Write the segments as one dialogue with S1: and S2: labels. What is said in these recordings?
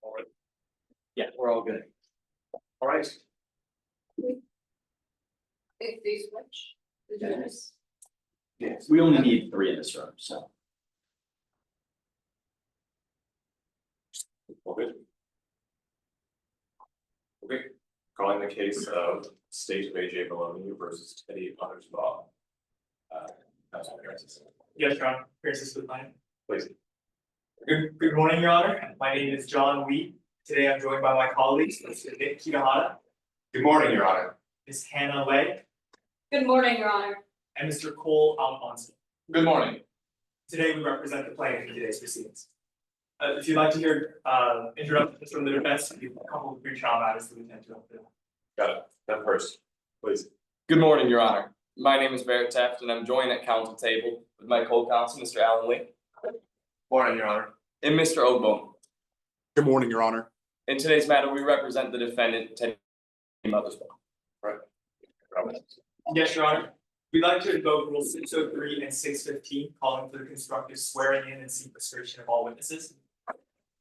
S1: All right.
S2: Yeah, we're all good.
S1: All right.
S3: If they switch, the judges.
S2: Yes. We only need 3 in this room, so.
S1: All good. Okay, calling the case of State of AJ Maloney versus Teddy Ottersbaugh. Councilman Francis.
S4: Yes, Your Honor, Francis with mine.
S1: Please.
S4: Good morning, Your Honor. My name is John Wheat. Today I'm joined by my colleagues, Mr. Nick Kitahara,
S1: Good morning, Your Honor.
S4: Ms. Hannah Lay,
S3: Good morning, Your Honor.
S4: and Mr. Cole Alfonso.
S1: Good morning.
S4: Today we represent the plaintiff in today's proceedings. If you'd like to hear introductions from the defense, we have a couple of pre-trial matters that we intend to update.
S1: Got it. That first, please.
S5: Good morning, Your Honor. My name is Barrett Taft, and I'm joined at council table with my co-counsel, Mr. Alan Lee,
S1: Morning, Your Honor.
S5: and Mr. Ogbo.
S6: Good morning, Your Honor.
S5: In today's matter, we represent the defendant, Teddy Ottersbaugh.
S4: Yes, Your Honor. We'd like to invoke Rule 603 and 615, calling for the constructive swearing in and sequestration of all witnesses.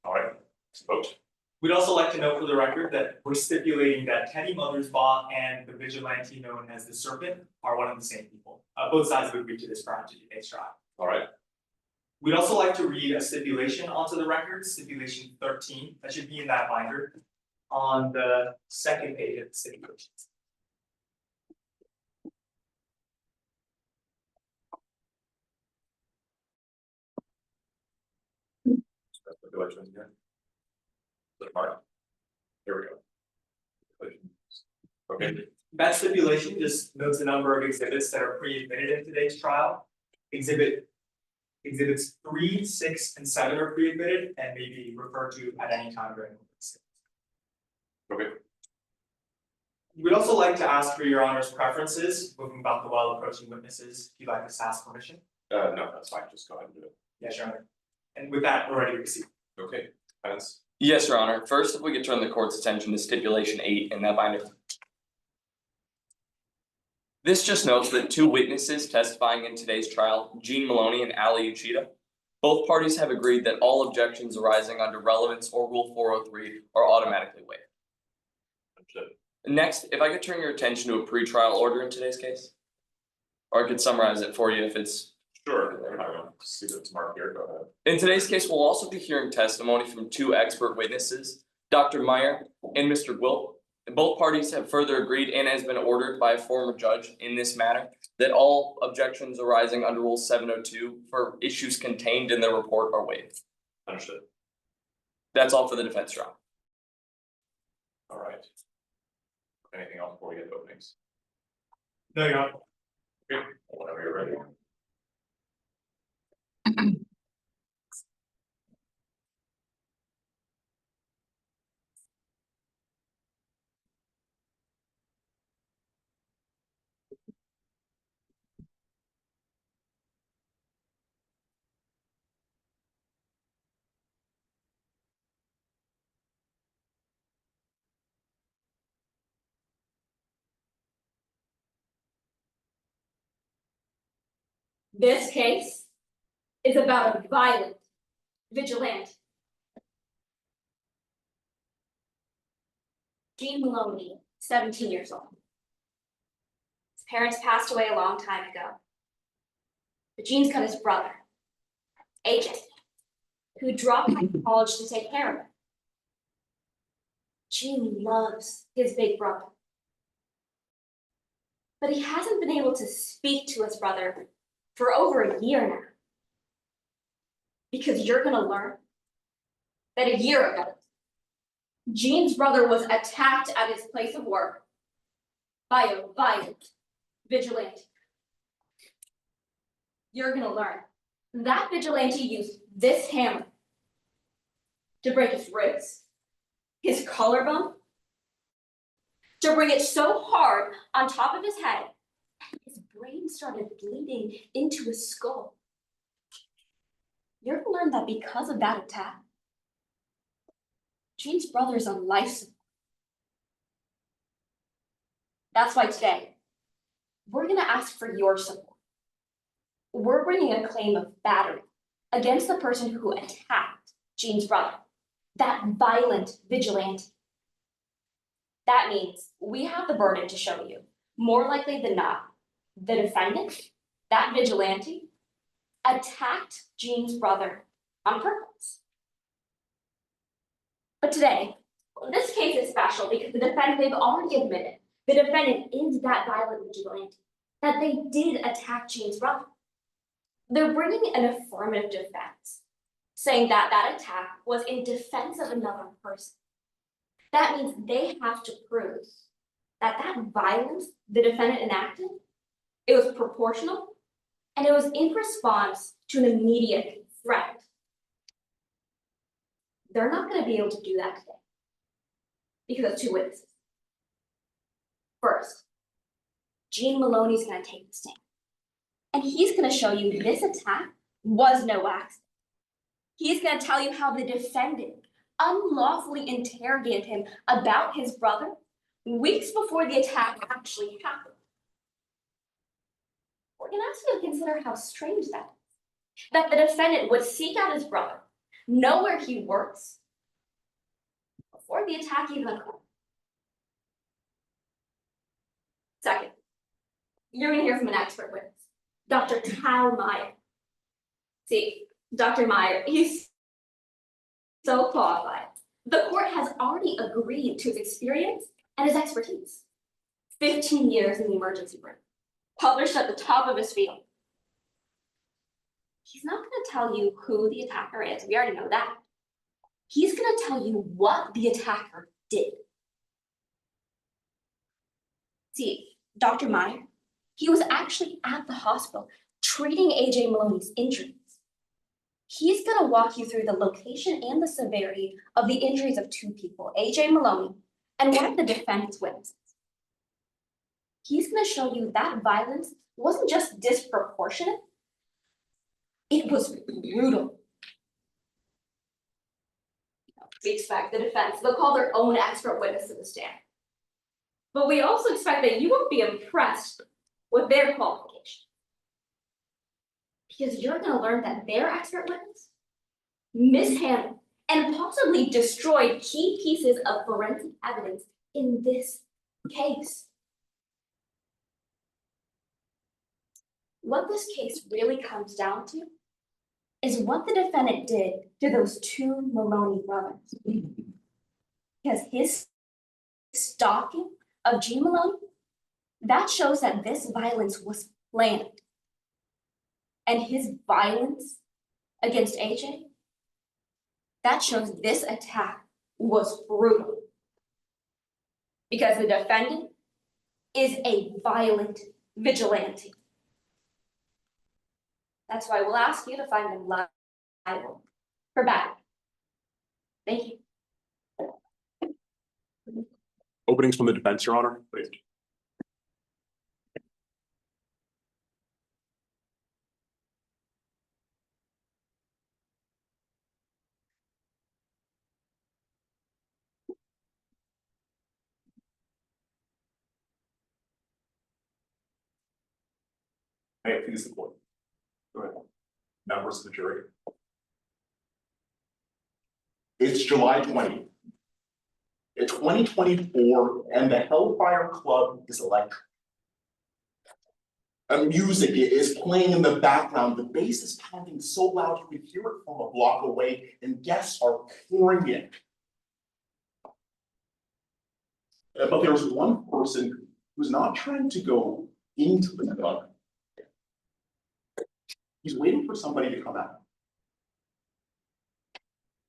S1: All right, let's vote.
S4: We'd also like to note for the record that we're stipulating that Teddy Mothersbaugh and the vigilante known as the Serpent are one and the same people. Both sides have agreed to this prior to today's trial.
S1: All right,
S4: We'd also like to read a stipulation onto the record, stipulation 13, that should be in that binder on the second page of the stipulation.
S1: stipulations here. Is it marked? Here we go. Okay,
S4: That stipulation just notes the number of exhibits that are pre-admitted in today's trial. Exhibits 3, 6, and 7 are pre-admitted and may be referred to at any time during the proceedings.
S1: okay,
S4: We'd also like to ask for your honor's preferences, moving about the well approaching witnesses, if you'd like us to ask permission.
S1: no, that's fine, just go ahead and do it.
S4: Yes, your honor. And with that, we're ready to proceed.
S1: Okay, Hence,
S5: Yes, Your Honor. First, if we could turn the court's attention to stipulation 8 in that binder. This just notes that 2 witnesses testifying in today's trial, Gene Maloney and Ali Uchida. Both parties have agreed that all objections arising under relevance or Rule 403 are automatically waived.
S1: understood.
S5: Next, if I could turn your attention to a pretrial order in today's case. Or I could summarize it for you if it's.
S1: Sure, I don't see that it's marked here, go ahead.
S5: In today's case, we'll also be hearing testimony from 2 expert witnesses, Dr. Meyer and Mr. Gwilt. Both parties have further agreed and has been ordered by a former judge in this matter that all objections arising under Rule 702 for issues contained in the report are waived.
S1: Understood.
S5: That's all for the defense trial.
S1: All right. Anything else before we get to openings?
S4: No, your honor.
S1: Okay, whenever you're ready.
S3: This case is about a violent vigilante. Gene Maloney, 17 years old. His parents passed away a long time ago. But Gene's got his brother, AJ, who dropped out of college to take care of him. Gene loves his big brother. But he hasn't been able to speak to his brother for over a year now. Because you're gonna learn that a year ago, Gene's brother was attacked at his place of work by a violent vigilante. You're gonna learn that vigilante used this hammer to break his ribs, his collarbone, to bring it so hard on top of his head, his brain started bleeding into his skull. You're gonna learn that because of that attack, Gene's brother's on life support. That's why today, we're gonna ask for your support. We're bringing a claim of battery against the person who attacked Gene's brother. that violent vigilante. That means we have the burden to show you, more likely than not, the defendant, that vigilante, attacked Jean's brother on purpose. But today, this case is special because the defendant, they've already admitted, the defendant is that violent vigilante, that they did attack Jean's brother. They're bringing an affirmative defense, saying that that attack was in defense of another person. That means they have to prove that that violence the defendant enacted, it was proportional, and it was in response to an immediate threat. They're not going to be able to do that today because of two witnesses. First, Gene Maloney's going to take the stand, and he's going to show you this attack was no accident. He's going to tell you how the defendant unlawfully interrogated him about his brother weeks before the attack actually happened. We're going to ask you to consider how strange that is. That the defendant would seek out his brother, know where he works, before the attack even occurred. Second, you're going to hear from an expert witness, Dr. Tal Meyer. See, Dr. Meyer, he's so qualified. The court has already agreed to his experience and his expertise. 15 years in the emergency room, published at the top of his field. He's not going to tell you who the attacker is. We already know that. He's going to tell you what the attacker did. See, Dr. Meyer, he was actually at the hospital treating AJ Maloney's injuries. He's going to walk you through the location and the severity of the injuries of two people, AJ Maloney and one of the defendant's witnesses. He's going to show you that violence wasn't just disproportionate, it was brutal. We expect the defense, they'll call their own expert witness to the stand. But we also expect that you won't be impressed with their qualification. Because you're going to learn that their expert witness mishandled and possibly destroyed key pieces of forensic evidence in this case. What this case really comes down to is what the defendant did to those two Maloney brothers. Because his stalking of Gene Maloney, that shows that this violence was planned. And his violence against AJ, that shows this attack was brutal. Because the defendant is a violent vigilante. That's why we'll ask you to find them liable for battery. Thank you.
S6: Openings from the defense, Your Honor, please. May it please the court. Go ahead. Members of the jury. It's July 20th. It's 2024, and the Hellfire Club is electric. And music is playing in the background. The bass is pounding so loud you can hear it from a block away, and guests are pouring in. But there's one person who's not trying to go into the club. He's waiting for somebody to come out.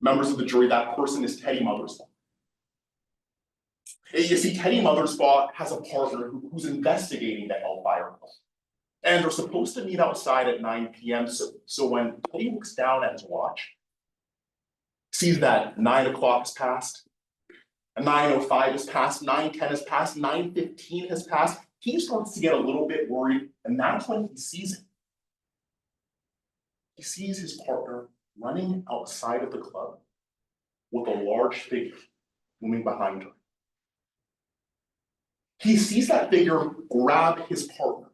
S6: Members of the jury, that person is Teddy Mothersbaugh. You see, Teddy Mothersbaugh has a partner who's investigating the Hellfire Club. And they're supposed to meet outside at 9 p.m. So when Teddy looks down at his watch, sees that 9 o'clock has passed, 9:05 has passed, 9:10 has passed, 9:15 has passed, he starts to get a little bit worried, and that's when he sees it. He sees his partner running outside of the club with a large figure looming behind her. He sees that figure grab his partner,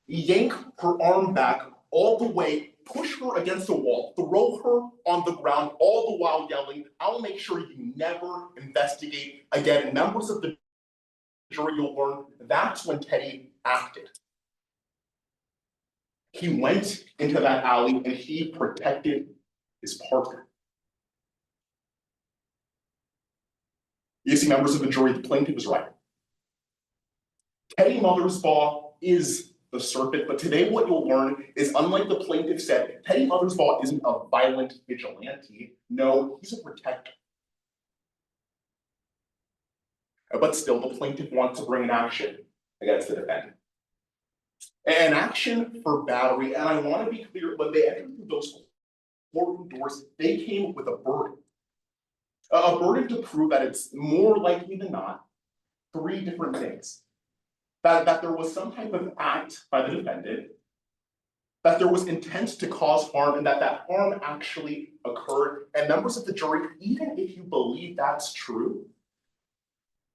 S6: yank her arm back all the way, push her against the wall, throw her on the ground, all the while yelling, "I'll I'll make sure you never investigate again. And members of the jury, you'll learn that's when Teddy acted. He went into that alley and he protected his partner. You see, members of the jury, the plaintiff was right. Teddy Mothersbaugh is the serpent, but today what you'll learn is, unlike the plaintiff said, Teddy Mothersbaugh isn't a violent vigilante. No, he's a protector. But still, the plaintiff wants to bring an action against the defendant. An action for battery, and I want to be clear, when they entered through those courtroom doors, they came with a burden. A burden to prove that it's more likely than not three different things. That there was some type of act by the defendant, that there was intent to cause harm, and that harm actually occurred. And members of the jury, even if you believe that's true,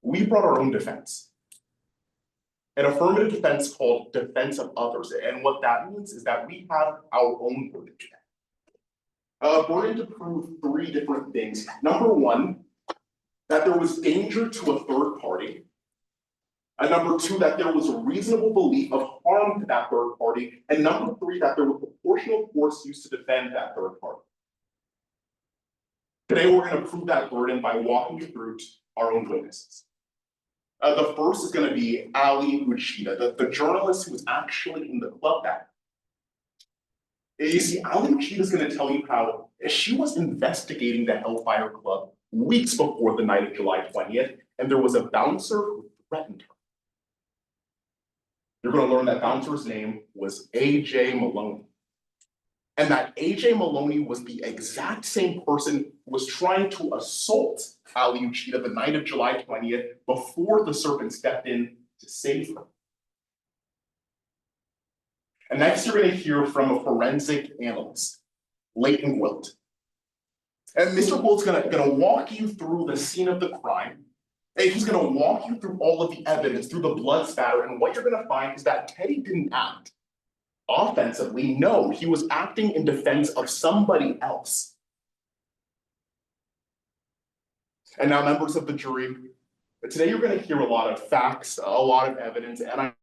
S6: we brought our own defense. An affirmative defense called defense of others. And what that means is that we have our own burden to that. A burden to prove three different things. Number one, that there was danger to a third party. And number two, that there was a reasonable belief of harm to that third party. And number three, that there was proportional force used to defend that third party. Today, we're going to prove that burden by walking through our own witnesses. The first is going to be Ali Uchida, the journalist who was actually in the club that night. You see, Ali Uchida is going to tell you how she was investigating the Hellfire Club weeks before the night of July 20th, and there was a bouncer who threatened her. You're going to learn that bouncer's name was A.J. Maloney. And that A.J. Maloney was the exact same person who was trying to assault Ali Uchida the night of July 20th before the serpent stepped in to save her. And next you're going to hear from a forensic analyst, Leighton Gwilt. And Mr. Gwilt's going to walk you through the scene of the crime. And he's going to walk you through all of the evidence, through the blood spatter. And what you're going to find is that Teddy didn't act offensively. No, he was acting in defense of somebody else. And now, members of the jury, today you're going to hear a lot of facts, a lot of evidence, and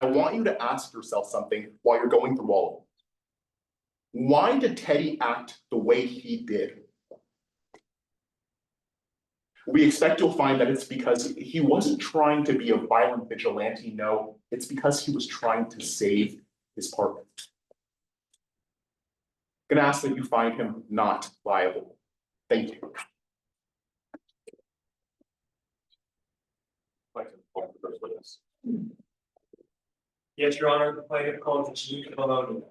S6: I want you to ask yourself something while you're going through all of it. Why did Teddy act the way he did? We expect you'll find that it's because he wasn't trying to be a violent vigilante. No, it's because he was trying to save his partner. I'm going to ask that you find him not liable. Thank you.
S4: Yes, Your Honor, the plaintiff called Gene Maloney.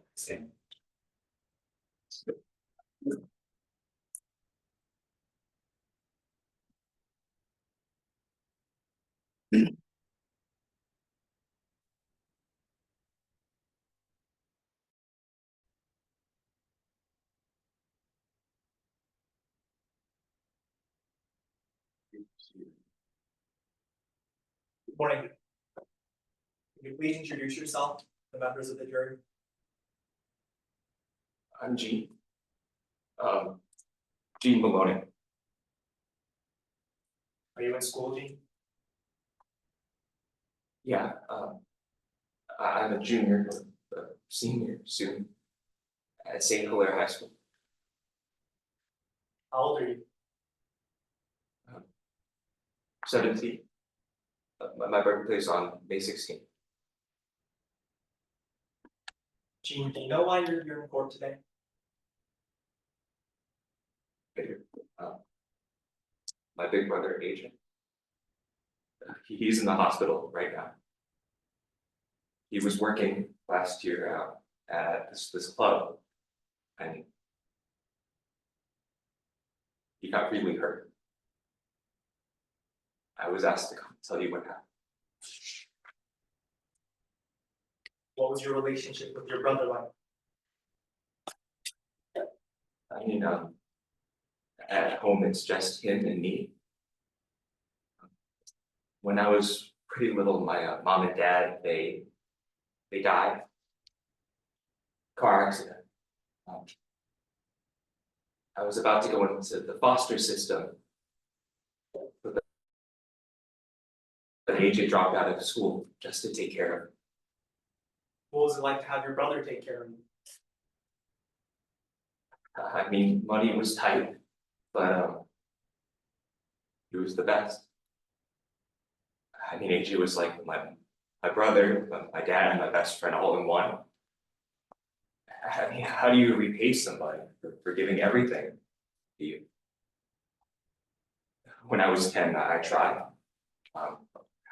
S4: Good morning. Can you please introduce yourself to the members of the jury?
S1: I'm Gene. Gene Maloney.
S4: Are you in school, Gene?
S1: Yeah, I'm a junior, senior student at St. Hilaire High School.
S4: How old are you?
S1: 17. My birthday is on May 16th.
S4: Gene, do you know why you're in court today?
S1: Right here. My big brother, Agent. He's in the hospital right now. He was working last year at this club, and he got really hurt. I was asked to come tell you what happened.
S4: What was your relationship with your brother like?
S1: I mean, at home it's just him and me. When I was pretty little, my mom and dad, they died. Car accident. I was about to go into the foster system. But AJ dropped out of school just to take care of him.
S4: What was it like to have your brother take care of you?
S1: I mean, money was tight, but he was the best. I mean, AJ was like my brother, my dad, and my best friend all in one. I mean, how do you repay somebody for giving everything to you? When I was 10, I tried. I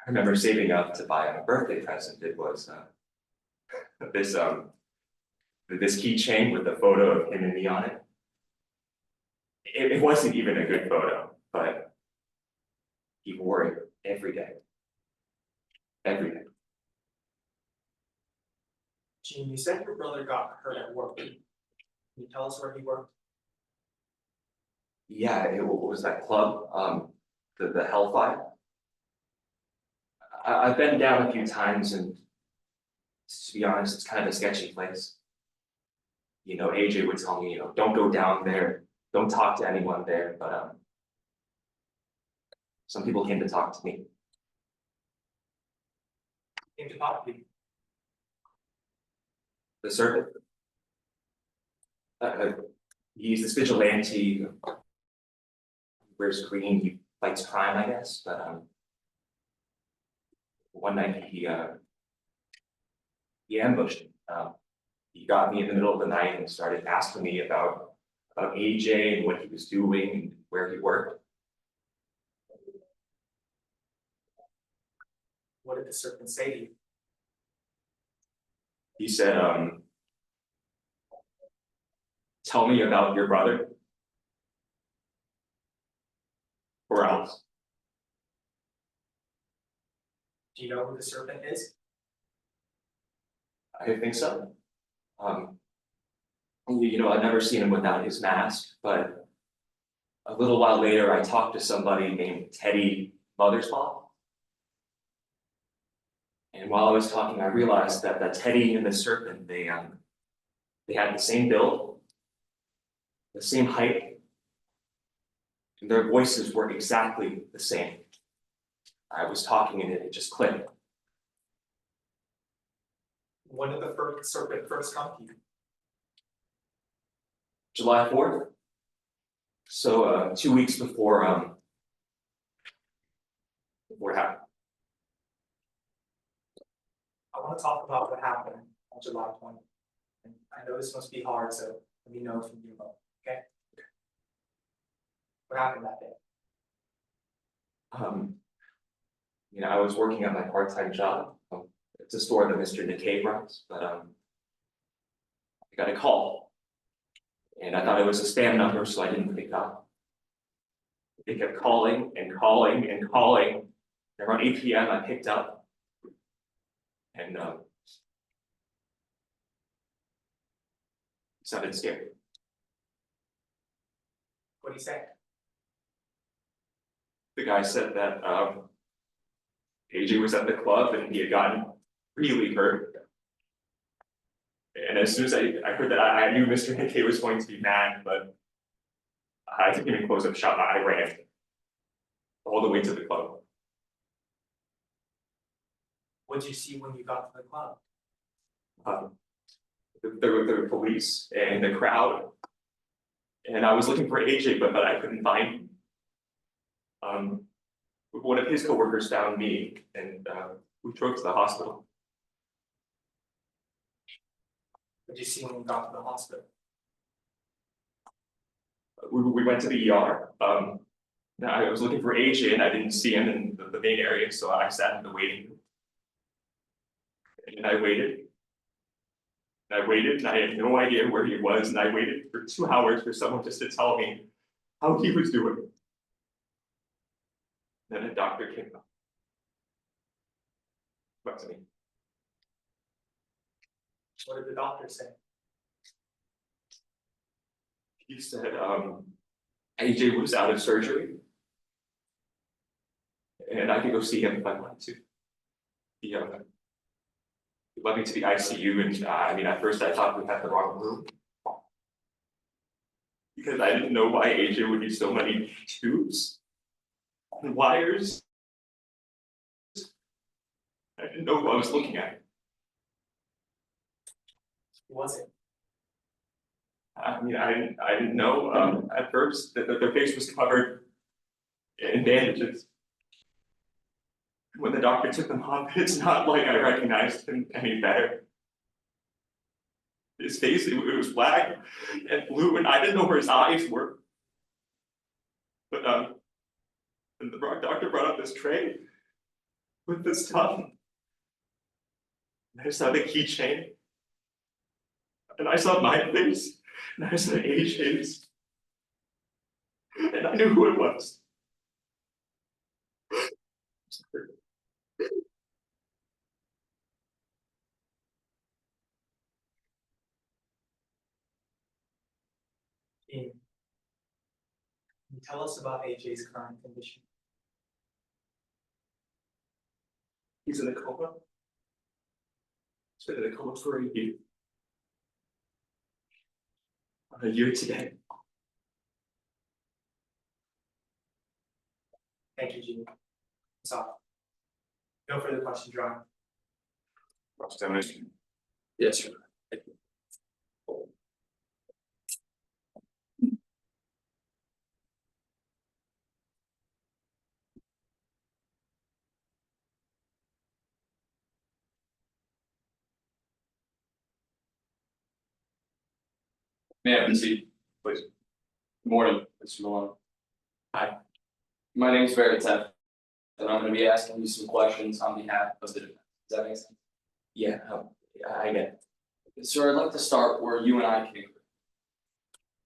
S1: remember saving up to buy him a birthday present. It was this keychain with a photo of him and me on it. It wasn't even a good photo, but he wore it every day. Every day.
S4: Gene, you said your brother got hurt at work. Can you tell us where he worked?
S1: Yeah, it was that club, the Hellfire. I've been down a few times, and to be honest, it's kind of a sketchy place. You know, AJ would tell me, don't go down there, don't talk to anyone there, but some people came to talk to me.
S4: Came to talk to you.
S1: The servant. He's this vigilante, wears green, he fights crime, I guess, but one night he ambushed me. He got me in the middle of the night and started asking me about AJ and what he was doing and where he worked.
S4: What did the serpent say to you?
S1: He said, tell me about your brother. Or else.
S4: Do you know who the serpent is?
S1: I think so. I've never seen him without his mask, but a little while later, I talked to somebody named Teddy Mothersbaugh. And while I was talking, I realized that Teddy and the serpent, they had the same build, the same height, and their voices were exactly the same. I was talking and it just clicked.
S4: When did the first serpent first come to you?
S1: July 4th. So 2 weeks before it happened.
S4: I want to talk about what happened on July 20th. And I know this must be hard, so let me know if you know, okay? What happened that day?
S1: I was working at my part-time job. It's a store that Mr. Nikkei runs, but I got a call. And I thought it was a spam number, so I didn't pick up. They kept calling and calling and calling. And around 8 p.m. I picked up. And sounded scary.
S4: What did he say?
S1: The guy said that AJ was at the club and he had gotten really hurt. And as soon as I heard that, I knew Mr. Nikkei was going to be mad, but I didn't even close up shop. I ran all the way to the club.
S4: What did you see when you got to the club?
S1: There were police and the crowd, and I was looking for AJ, but I couldn't find him. One of his coworkers found me, and we drove to the hospital.
S4: What did you see when you got to the hospital?
S1: We went to the ER. I was looking for AJ, and I didn't see him in the main area, so I sat in the waiting room. And I waited. And I waited, and I had no idea where he was, and I waited for 2 hours for someone just to tell me how he was doing. Then a doctor came up to me.
S4: What did the doctor say?
S1: He said AJ was out of surgery, and I could go see him if I wanted to. He led me to the ICU, and at first I thought we had the wrong room. Because I didn't know why AJ would use so many tubes and wires. I didn't know who I was looking at.
S4: Who was it?
S1: I mean, I didn't know at first that their face was covered in bandages. When the doctor took them off, it's not like I recognized him any better. His face, it was black and blue, and I didn't know where his eyes were. But and the doctor brought up this tray with this stuff. And I saw the keychain. And I saw my face, and I saw AJ's. And I knew who it was.
S4: Can you tell us about AJ's current condition?
S1: He's in a coma. He's been in a coma for a year. A year today.
S4: Thank you, Gene. That's all. No further questions, Your Honor.
S6: Cross-examination.
S5: Yes, sir. May I proceed, please? Good morning, Mr. Malone. Hi. My name is Veritek, and I'm gonna be asking you some questions on behalf of the defense. Does that make sense?
S1: Yeah, I get it.
S5: Sir, I'd like to start where you and I can agree.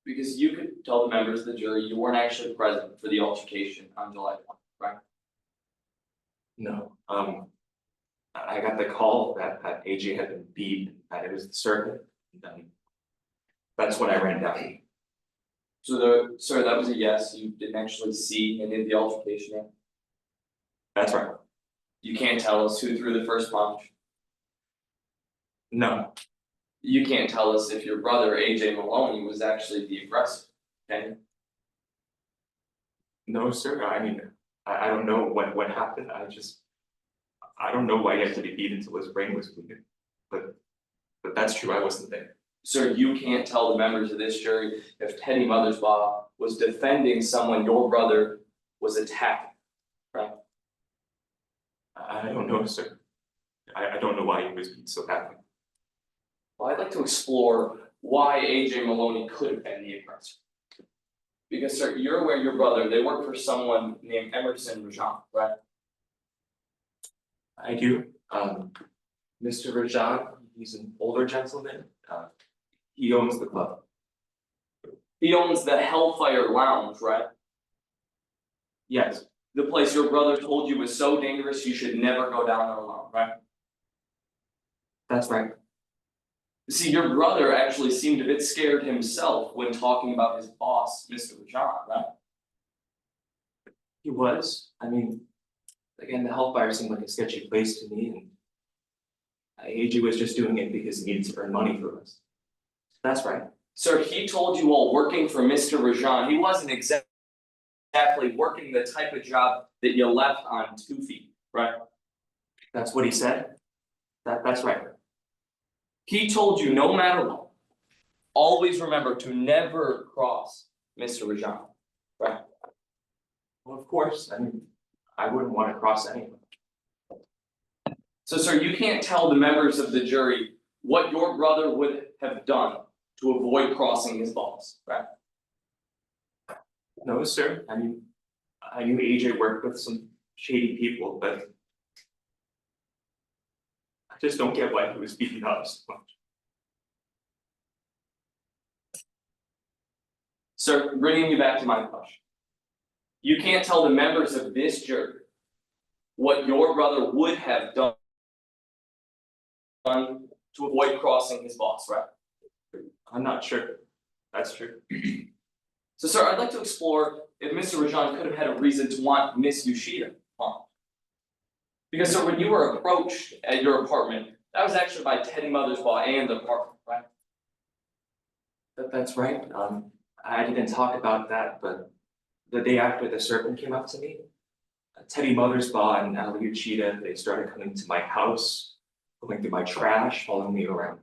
S5: Because you could tell the members of the jury you weren't actually present for the altercation on July 20th, right?
S1: No, I got the call that AJ had been beat, that it was the serpent, and then that's when I ran down.
S5: So sir, that was a yes, you didn't actually see any of the altercation yet?
S1: That's right.
S5: You can't tell us who threw the first punch?
S1: No,
S5: You can't tell us if your brother, AJ Maloney, was actually the aggressor, can you?
S1: no, sir, I mean, I don't know what happened, I don't know why he had to be beat until his brain was bleeding, but that's true, I wasn't there.
S5: Sir, you can't tell the members of this jury if Teddy Mothersbaugh was defending someone your brother was attacking, right?
S1: I don't know, sir. I don't know why he was beat so badly.
S5: Well, I'd like to explore why AJ Maloney could have been the aggressor. Because, sir, you're aware your brother, they work for someone named Emerson Rajan, right?
S1: I do, Mr. Rajan, he's an older gentleman, he owns the club.
S5: He owns the Hellfire Lounge, right?
S1: Yes,
S5: The place your brother told you was so dangerous you should never go down there alone, right?
S1: that's right.
S5: See, your brother actually seemed a bit scared himself when talking about his boss, Mr. Rajan, right?
S1: He was, I mean, again, the Hellfire seemed like a sketchy place to me, and AJ was just doing it because he needed to earn money for us. That's right.
S5: Sir, he told you all working for Mr. Rajan, he wasn't exactly working the type of job that you left on 2 feet, right?
S1: That's what he said. That's right.
S5: He told you no matter what, always remember to never cross Mr. Rajan, right?
S1: Well, of course, I mean, I wouldn't want to cross anyone.
S5: So, sir, you can't tell the members of the jury what your brother would have done to avoid crossing his boss, right?
S1: No, sir, I mean, I knew AJ worked with some shady people, but I just don't get why he was beating up so much.
S5: Sir, bringing you back to my question. You can't tell the members of this jury what your brother would have done to avoid crossing his boss, right?
S1: I'm not sure. That's true.
S5: So, sir, I'd like to explore if Mr. Rajan could have had a reason to want Miss Yoshida harmed. Because, sir, when you were approached at your apartment, that was actually by Teddy Mothersbaugh and the apartment, right?
S1: That's right. I didn't talk about that, but the day after the serpent came up to me, Teddy Mothersbaugh and Ali Uchida, they started coming to my house, going through my trash, following me around.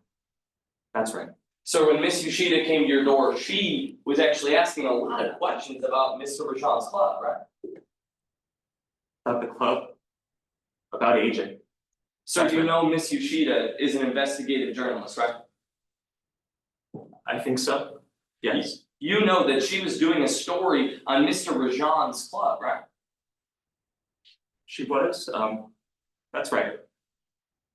S1: That's right.
S5: So when Miss Yoshida came to your door, she was actually asking a lot of questions about Mr. Rajan's club, right?
S1: About the club, about aging.
S5: So you know Miss Yoshida is an investigative journalist, right?
S1: I think so. Yes.
S5: You know that she was doing a story on Mr. Rajan's club, right?
S1: She was, that's right.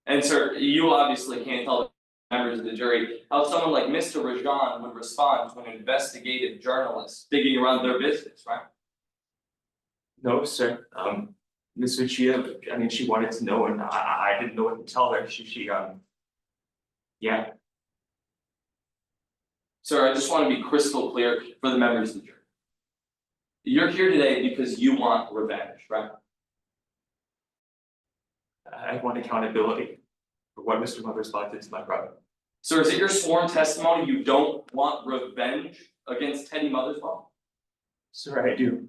S5: And sir, you obviously can't tell the members of the jury how someone like Mr. Rajan would respond to an investigative journalist digging around their business, right?
S1: No, sir. Miss Uchida, I mean, she wanted to know and I didn't know what to tell her. Yeah,
S5: Sir, I just want to be crystal clear for the members of the jury. You're here today because you want revenge, right?
S1: I want accountability for what Mr. Mothersbaugh did to my brother.
S5: Sir, is it your sworn testimony you don't want revenge against Teddy Mothersbaugh?
S1: Sir, I do.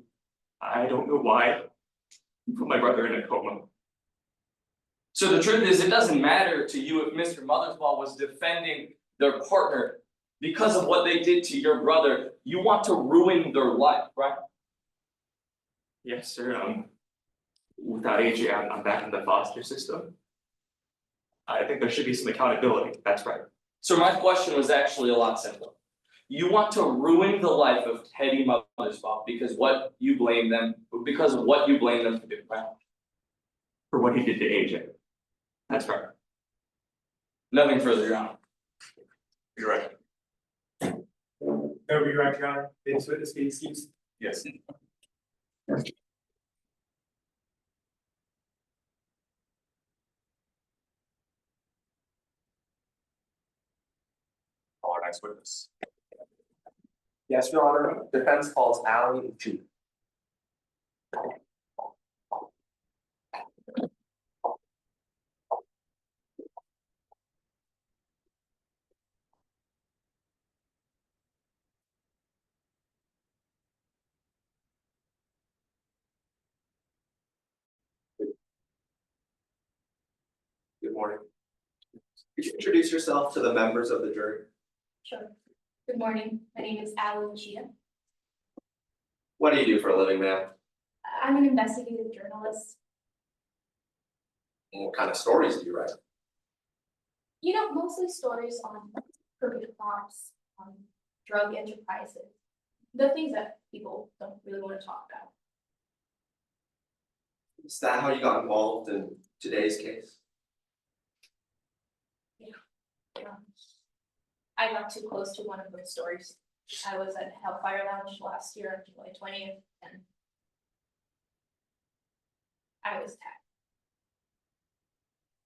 S1: I don't know why. He put my brother in a coma.
S5: So the truth is, it doesn't matter to you if Mr. Mothersbaugh was defending their partner because of what they did to your brother. You want to ruin their life, right?
S1: Yes, sir. Without AJ, I'm back in the foster system. I think there should be some accountability. That's right.
S5: So my question was actually a lot simpler. You want to ruin the life of Teddy Mothersbaugh because of what you blame them for doing, right?
S1: For what he did to AJ. That's right.
S5: Nothing further, Your Honor.
S1: You're right.
S4: Over your right, Your Honor, this witness be excused.
S1: Yes.
S6: Our next witness.
S1: Yes, Your Honor. Defense calls Ali Uchida.
S7: Good morning. Could you introduce yourself to the members of the jury?
S3: Sure. Good morning, my name is Ali Uchida.
S7: What do you do for a living, ma'am?
S3: I'm an investigative journalist.
S7: And what kind of stories do you write?
S3: You know, mostly stories on crooked plots, on drug enterprises, the things that people don't really want to talk about.
S7: Is that how you got involved in today's case?
S3: I got too close to one of those stories. I was at Hellfire Lounge last year on July 20th, and I was attacked.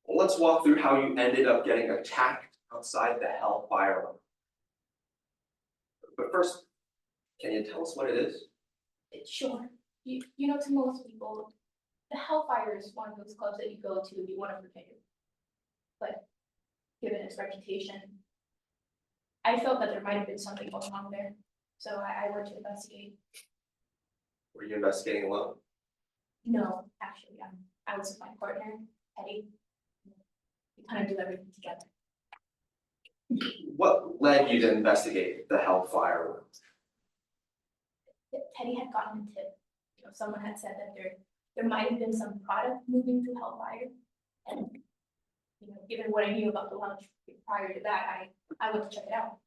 S7: Well, let's walk through how you ended up getting attacked outside the Hellfire Lounge. But first, can you tell us what it is?
S3: Sure. You know, to most people, the Hellfire is one of those clubs that you go to if you want to forget your. But given its reputation, I felt that there might have been something going on there, so I went to investigate.
S7: Were you investigating alone?
S3: No, actually, I was with my partner, Eddie. We kind of do everything together.
S7: What led you to investigate the Hellfire Lounge?
S3: Teddy had gotten a tip. You know, someone had said that there might have been some product moving through Hellfire, and you know, given what I knew about the lunch prior to that, I went to check it out.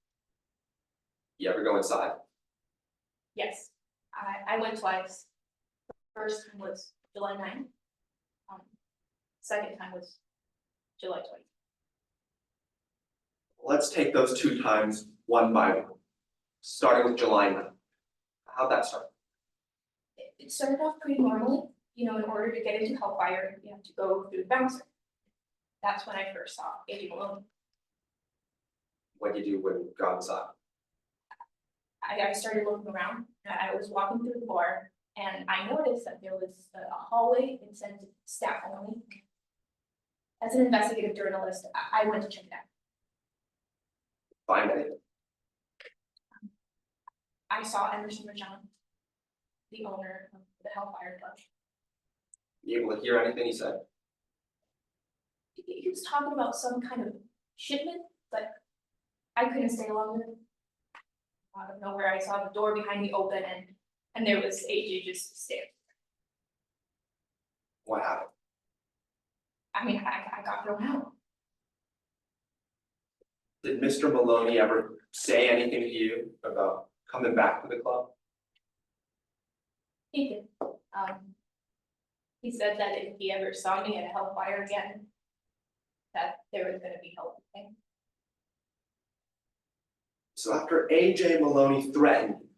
S7: You ever go inside?
S3: Yes, I went twice. First time was July 9th. Second time was July 20th.
S7: Let's take those two times one by one, starting with July 9th. How'd that start?
S3: It started off pretty normally. You know, in order to get into Hellfire, you have to go through the bouncer. That's when I first saw Agent Malone.
S7: What you do when you got inside?
S3: I started looking around. I was walking through the bar, and I noticed that there was a hallway that said staff only. As an investigative journalist, I went to check it out.
S7: Find anything?
S8: I saw Emerson Rajan, the owner of the Hellfire Club.
S7: You able to hear anything he said?
S8: He was talking about some kind of shipment, but I couldn't stay longer. Out of nowhere, I saw the door behind me open and there was AJ just staring.
S7: What happened?
S8: I mean, I got thrown out.
S7: Did Mr. Maloney ever say anything to you about coming back to the club?
S8: He did. He said that if he ever saw me at Hellfire again, that there was gonna be help with him.
S7: So after AJ Maloney threatened you,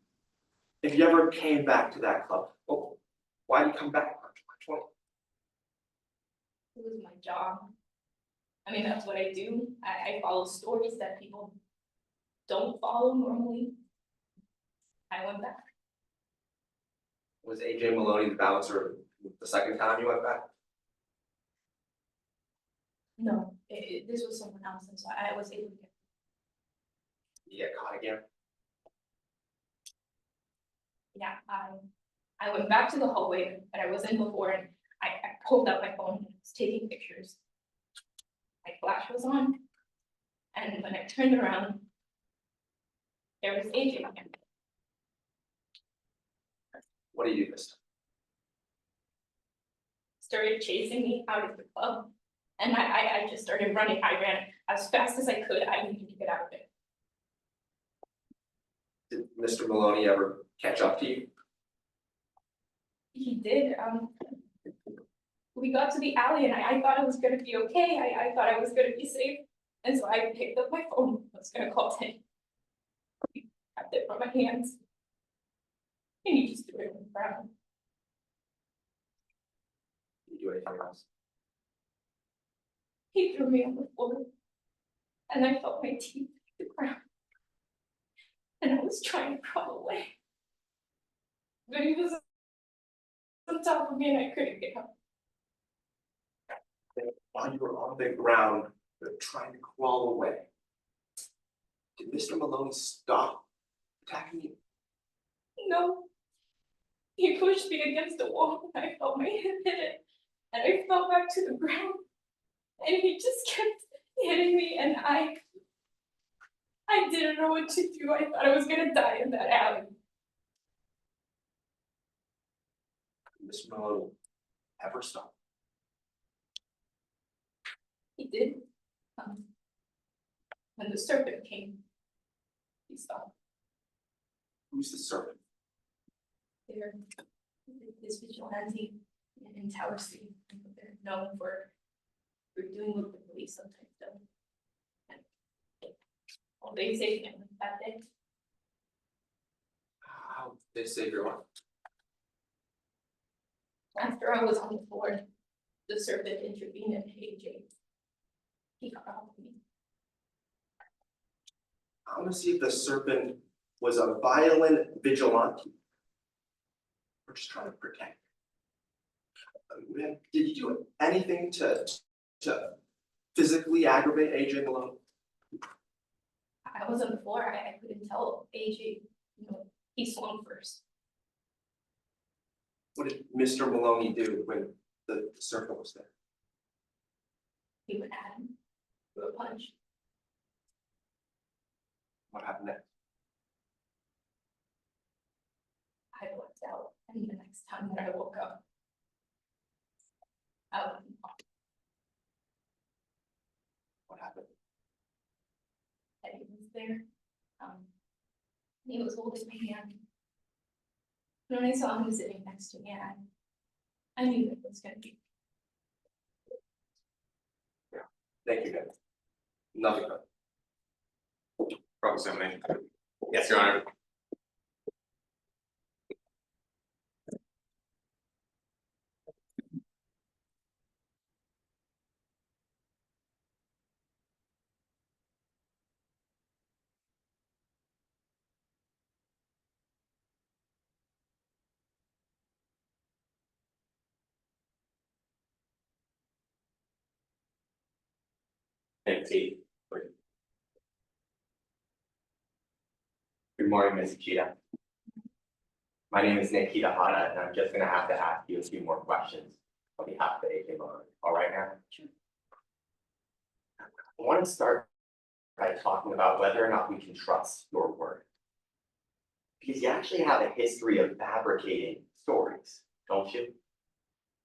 S7: if you ever came back to that club, well, why did you come back on July 20th?
S8: It was my job. I mean, that's what I do. I follow stories that people don't follow normally. I went back.
S7: Was AJ Maloney the bouncer the second time you went back?
S8: No, this was someone else, and so I was able to get.
S7: You get caught again?
S8: Yeah, I went back to the hallway that I was in before, and I pulled out my phone and was taking pictures. My flash was on, and when I turned around, there was AJ again.
S7: What do you do this time?
S8: Started chasing me out of the club, and I just started running. I ran as fast as I could. I needed to get out of it.
S7: Did Mr. Maloney ever catch up to you?
S8: He did. We got to the alley, and I thought it was gonna be okay. I thought I was gonna be safe, and so I picked up my phone. I was gonna call him. He grabbed it from my hands, and he just threw it on the ground.
S7: Did you do anything else?
S8: He threw me on the floor, and I felt my teeth hit the ground. And I was trying to crawl away, but he was on top of me, and I couldn't get up.
S7: While you were on the ground, trying to crawl away, did Mr. Maloney stop attacking you?
S8: No. He pushed me against the wall, and I felt my head hit it, and I fell back to the ground. And he just kept hitting me, and I didn't know what to do. I thought I was gonna die in that alley.
S7: Did Mr. Maloney ever stop?
S8: He did. When the serpent came, he stopped.
S7: Who's the serpent?
S8: They're this vigilante in Tower City. They're known for doing what the police sometimes do. And well, they saved him that day.
S7: How did they save your life?
S8: After I was on the floor, the serpent intervened and AJ. He got off me.
S7: I want to see if the serpent was a violent vigilante or just trying to protect. Man, did you do anything to physically aggravate AJ Maloney?
S8: I was on the floor. I couldn't tell AJ. He swung first.
S7: What did Mr. Maloney do when the serpent was there?
S8: He went at him with a punch.
S7: What happened next?
S8: I blacked out, and the next time that I woke up, I was
S7: What happened?
S8: Eddie was there. He was holding my hand. And when I saw him sitting next to me, I knew that it was gonna be.
S7: Thank you, guys. Nothing but.
S1: Proximity. Yes, Your Honor. Melki. Good morning, Ms. Cheetah.
S9: My name is Nick Kitahara, and I'm just gonna have to ask you a few more questions on behalf of the AK Motor. All right now? Sure. I want to start by talking about whether or not we can trust your word. Because you actually have a history of fabricating stories, don't you?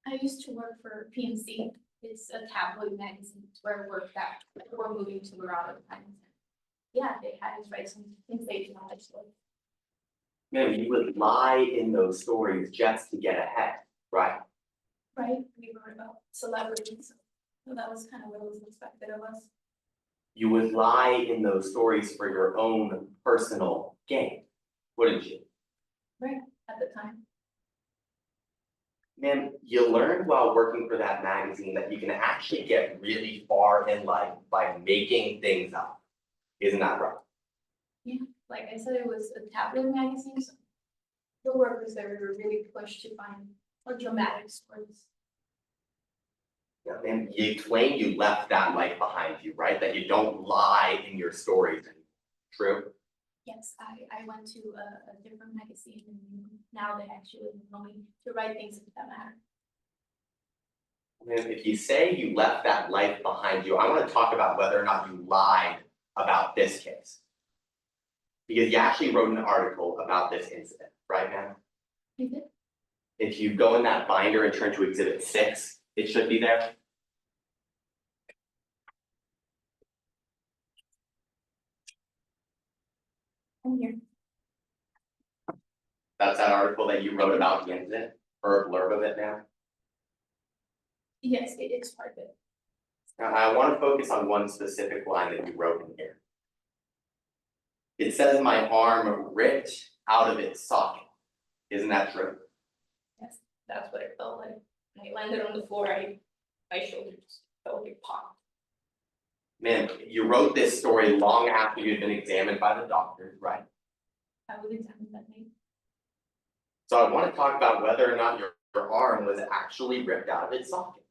S8: I used to work for PNC. It's a tabloid magazine where I worked at before moving to Colorado times. Yeah, they had us write some sensational stories.
S9: Man, you would lie in those stories just to get ahead, right?
S8: Right, we wrote about celebrities, so that was kind of what was expected of us.
S9: You would lie in those stories for your own personal gain, wouldn't you?
S8: Right, at the time.
S9: Man, you learned while working for that magazine that you can actually get really far in life by making things up. Isn't that right?
S8: Like I said, it was a tabloid magazine, so the workers there were really pushed to find more dramatic stories.
S9: Yeah, man, you claim you left that life behind you, right? That you don't lie in your stories. True?
S8: Yes, I went to a different magazine and now they actually know me to write things that matter.
S9: Man, if you say you left that life behind you, I want to talk about whether or not you lied about this case. Because you actually wrote an article about this incident, right, man?
S8: You did?
S9: If you go in that binder and turn to exhibit 6, it should be there.
S8: I'm here.
S9: That's that article that you wrote about the incident, or a blurb of it now.
S8: Yes, it's part of it.
S9: Now, I want to focus on one specific line that you wrote in here. It says my arm ripped out of its socket. Isn't that true?
S8: Yes, that's what it felt like. When I landed on the floor, my shoulders felt like popped.
S9: Man, you wrote this story long after you'd been examined by the doctors, right?
S8: I was examined that night.
S9: So I want to talk about whether or not your arm was actually ripped out of its socket.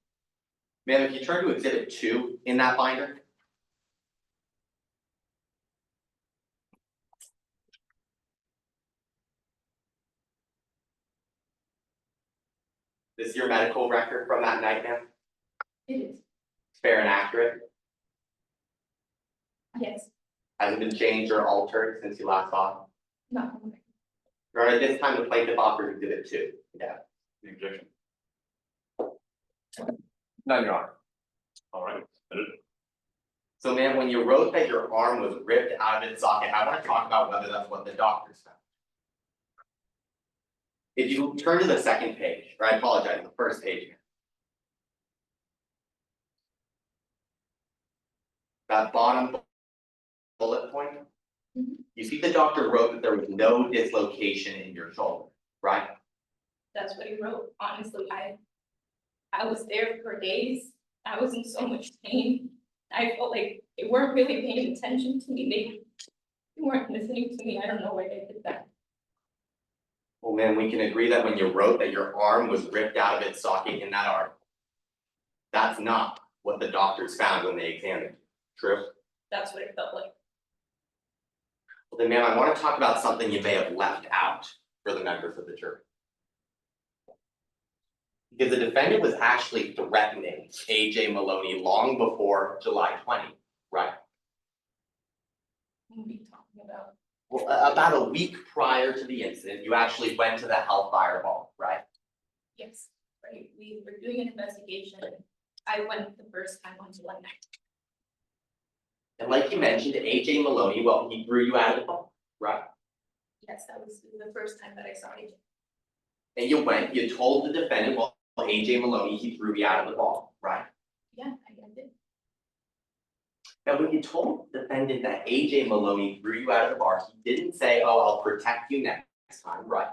S9: Man, if you turn to exhibit 2 in that binder. This is your medical record from that night, man?
S8: It is.
S9: Fair and accurate?
S8: Yes,
S9: Hasn't been changed or altered since you last saw it?
S8: no,
S9: Or at this time, the plaintiff offers exhibit 2. Yeah.
S1: The objection. None, Your Honor. All right.
S9: So man, when you wrote that your arm was ripped out of its socket, I want to talk about whether that's what the doctors found. If you turn to the second page, or I apologize, the first page. That bottom bullet point.
S8: Mhm.
S9: You see the doctor wrote that there was no dislocation in your shoulder, right?
S8: that's what he wrote. Honestly, I was there for days. I was in so much pain. I felt like they weren't really paying attention to me. They weren't listening to me. I don't know why they did that.
S9: Well, man, we can agree that when you wrote that your arm was ripped out of its socket in that article, that's not what the doctors found when they examined you. True?
S8: That's what it felt like.
S9: Well, then, ma'am, I want to talk about something you may have left out for the members of the jury. Because the defendant was actually threatening AJ Maloney long before July 20, right?
S8: What are you talking about?
S9: Well, about a week prior to the incident, you actually went to the Hellfire Ball, right?
S8: Yes, right. We were doing an investigation. I went the first time on July 9th.
S9: And like you mentioned, AJ Maloney, well, he threw you out of the ball, right?
S8: Yes, that was the first time that I saw AJ.
S9: And you told the defendant, well, AJ Maloney, he threw me out of the ball, right?
S8: Yeah, I did.
S9: Now, when you told the defendant that AJ Maloney threw you out of the bar, he didn't say, oh, I'll protect you next time, right?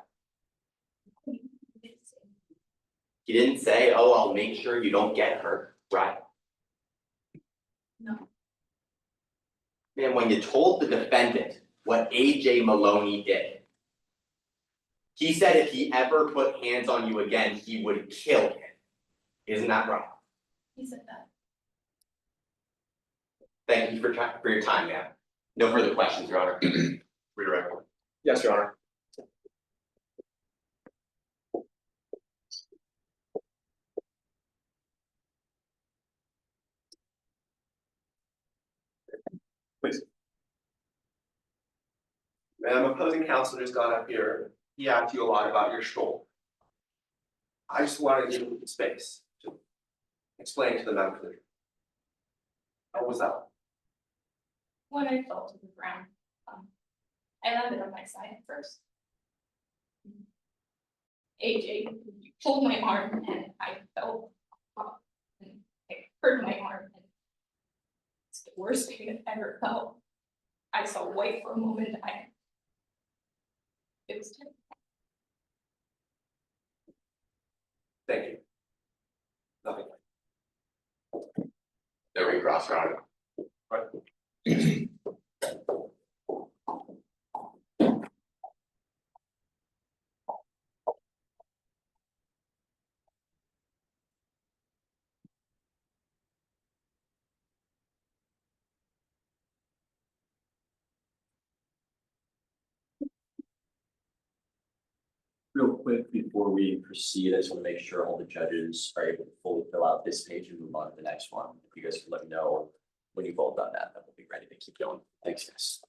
S9: He didn't say, oh, I'll make sure you don't get hurt, right?
S8: No.
S9: Man, when you told the defendant what AJ Maloney did, he said if he ever put hands on you again, he would kill him. Isn't that right?
S8: He said that.
S9: Thank you for your time, ma'am. No further questions, Your Honor.
S1: Redirect. Yes, Your Honor. Please.
S7: Ma'am, opposing counsel just got up here, he asked you a lot about your stroll. I just wanted to give you space to explain to the member of the jury. How was that?
S8: When I fell to the ground, I landed on my side at first. AJ pulled my arm and I fell off and I hurt my arm. And it's the worst pain I've ever felt. I saw white for a moment. It was terrible.
S7: Thank you. Nothing.
S9: There we cross, Your Honor.
S2: Real quick, before we proceed, I just want to make sure all the judges are able to fully fill out this page and move on to the next one. If you guys could let me know when you've all done that, then we'll be ready to keep going. Thanks, guys.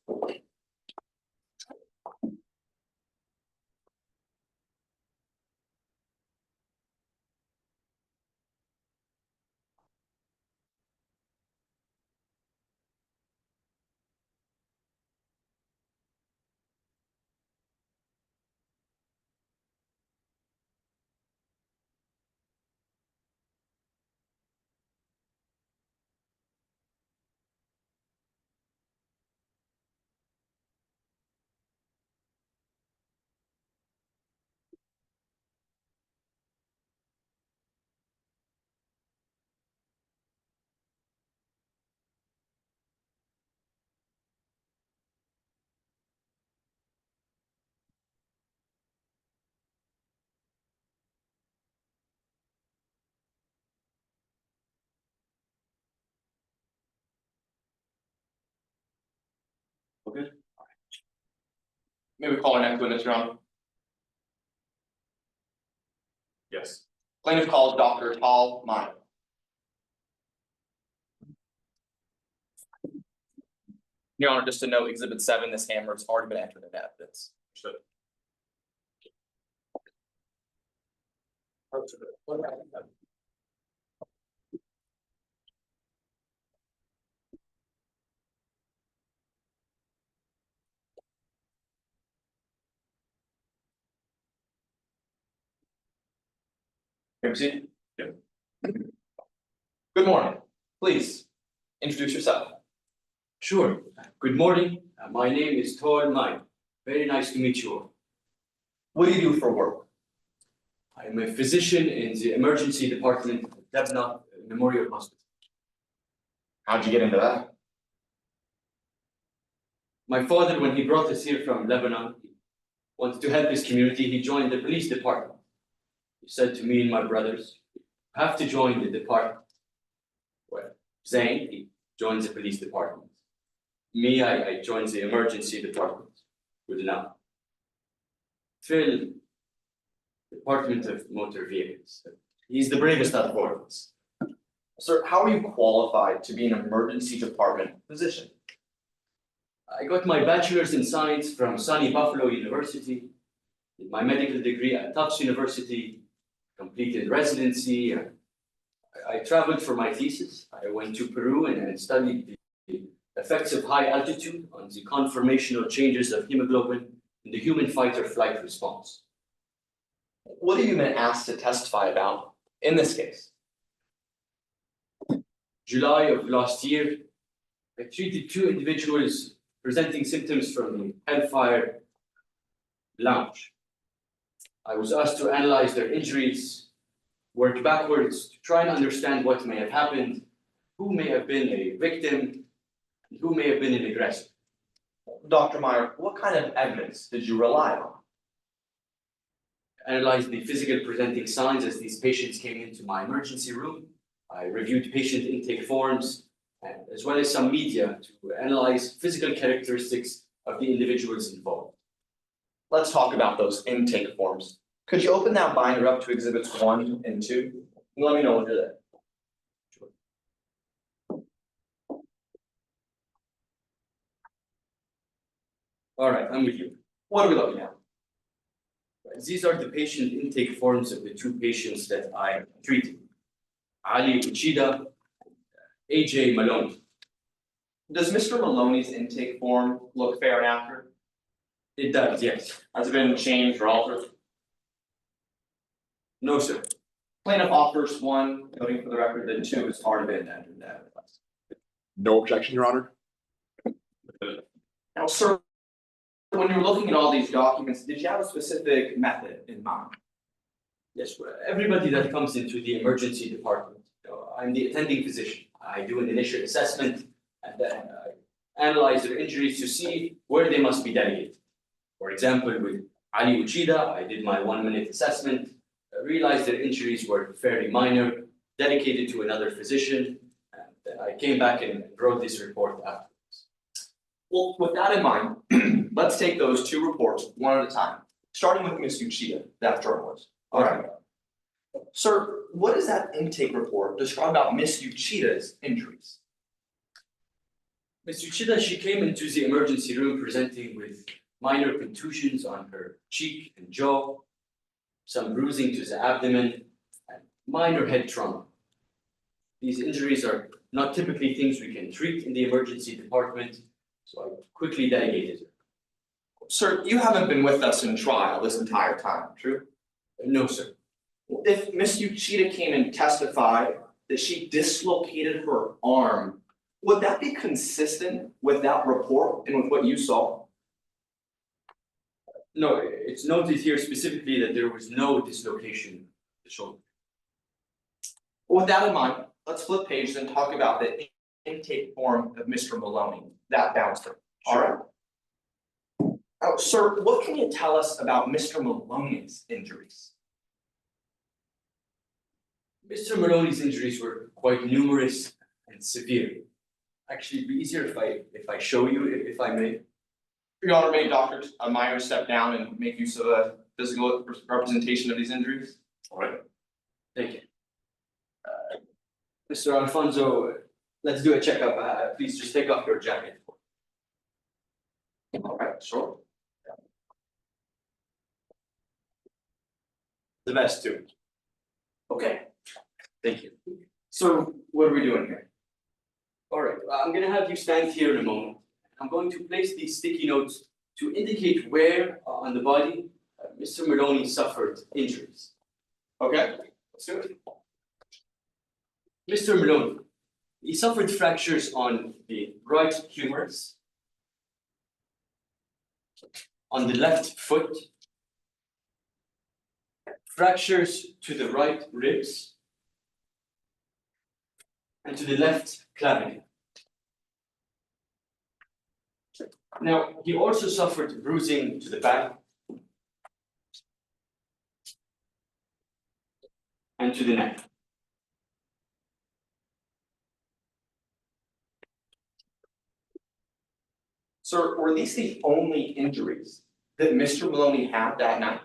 S1: Okay.
S9: May we call our next witness, Your Honor?
S1: Yes.
S9: Plaintiff calls Dr. Tal Meyer.
S5: Your Honor, just to note, exhibit 7, this hammer has already been entered into evidence.
S9: Proceed.
S5: Good morning. Please introduce yourself.
S10: Sure. Good morning. My name is Tor Mai. Very nice to meet you all.
S9: What do you do for work?
S10: I am a physician in the emergency department of Debna Memorial Hospital.
S9: How'd you get into that?
S10: My father, when he brought us here from Lebanon, he wanted to help his community. He joined the police department. He said to me and my brothers, "You have to join the department." Well, Zain, he joins the police department. Me, I joined the emergency department. Good enough. Phil, Department of Motor Vehicles. He's the bravest out of all of us.
S9: Sir, how are you qualified to be an emergency department physician?
S10: I got my bachelor's in science from sunny Buffalo University, did my medical degree at Tufts University, completed residency. I traveled for my thesis. I went to Peru and studied the effects of high altitude on the conformational changes of hemoglobin in the human fight or flight response.
S9: What have you been asked to testify about in this case?
S10: July of last year, I treated 2 individuals presenting symptoms from the Hellfire Lounge. I was asked to analyze their injuries, work backwards to try and understand what may have happened, who may have been a victim, and who may have been an aggressor.
S9: Dr. Meyer, what kind of evidence did you rely on?
S10: Analyzed the physical presenting signs as these patients came into my emergency room. I reviewed patient intake forms, as well as some media to analyze physical characteristics of the individuals involved.
S9: Let's talk about those intake forms. Could you open that binder up to exhibits 1 and 2? And let me know when you're there.
S10: All right, I'm with you.
S2: What are we looking at?
S10: These are the patient intake forms of the two patients that I treated. Ali Uchida, AJ Malone.
S2: Does Mr. Maloney's intake form look fair and accurate?
S10: It does, yes.
S2: Has it been changed or altered?
S10: No, sir.
S2: Plaintiff offers one, noting for the record that two is already been entered that request.
S6: No objection, Your Honor.
S2: Now, sir, when you were looking at all these documents, did you have a specific method in mind?
S10: Yes, well, everybody that comes into the emergency department, I'm the attending physician. I do an initial assessment and then I analyze their injuries to see where they must be delegated. For example, with Ali Uchida, I did my 1-minute assessment, realized their injuries were fairly minor, dedicated to another physician, and then I came back and wrote this report afterwards.
S2: Well, with that in mind, let's take those two reports one at a time, starting with Ms. Uchida, that journalist. All right. Sir, what does that intake report describe about Ms. Uchida's injuries?
S10: Ms. Uchida, she came into the emergency room presenting with minor contusions on her cheek and jaw, some bruising to the abdomen, and minor head trauma. These injuries are not typically things we can treat in the emergency department, so I quickly delegated her.
S2: Sir, you haven't been with us in trial this entire time, true?
S10: No, sir.
S2: If Ms. Uchida came and testified that she dislocated her arm, would that be consistent with that report and with what you saw?
S10: No, it's noted here specifically that there was no dislocation of the shoulder.
S2: With that in mind, let's flip pages and talk about the intake form of Mr. Maloney, that bouncer. All right. Oh, sir, what can you tell us about Mr. Maloney's injuries?
S10: Mr. Maloney's injuries were quite numerous and severe. Actually, it'd be easier if I show you, if I may.
S2: Your Honor, may Dr. Meyer step down and make use of a physical representation of these injuries?
S10: All right. Thank you. Mr. Alfonso, let's do a checkup. Please just take off your jacket.
S2: All right, sure.
S10: The vest too.
S2: Okay,
S10: Thank you.
S2: so what are we doing here?
S10: All right, I'm gonna have you stand here in a moment. I'm going to place these sticky notes to indicate where on the body Mr. Maloney suffered injuries.
S2: Okay, let's do it.
S10: Mr. Maloney, he suffered fractures on the right humerus, on the left foot, fractures to the right ribs, and to the left clavicle. Now, he also suffered bruising to the back and to the neck.
S2: Sir, were these the only injuries that Mr. Maloney had that night?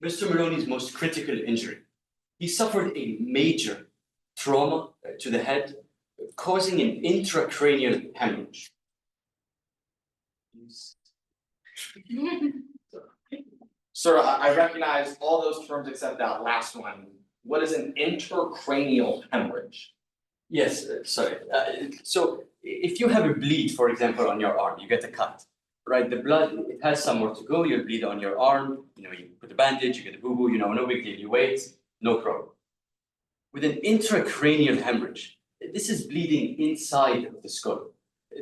S10: Mr. Maloney's most critical injury. He suffered a major trauma to the head, causing an intracranial hemorrhage.
S2: Sir, I recognize all those terms except that last one. What is an intracranial hemorrhage?
S10: Yes, sorry. So if you have a bleed, for example, on your arm, you get a cut, right? The blood, it has somewhere to go, you bleed on your arm, you put a bandage, you get a boo-boo, no big deal, you wait, no problem. With an intracranial hemorrhage, this is bleeding inside of the skull.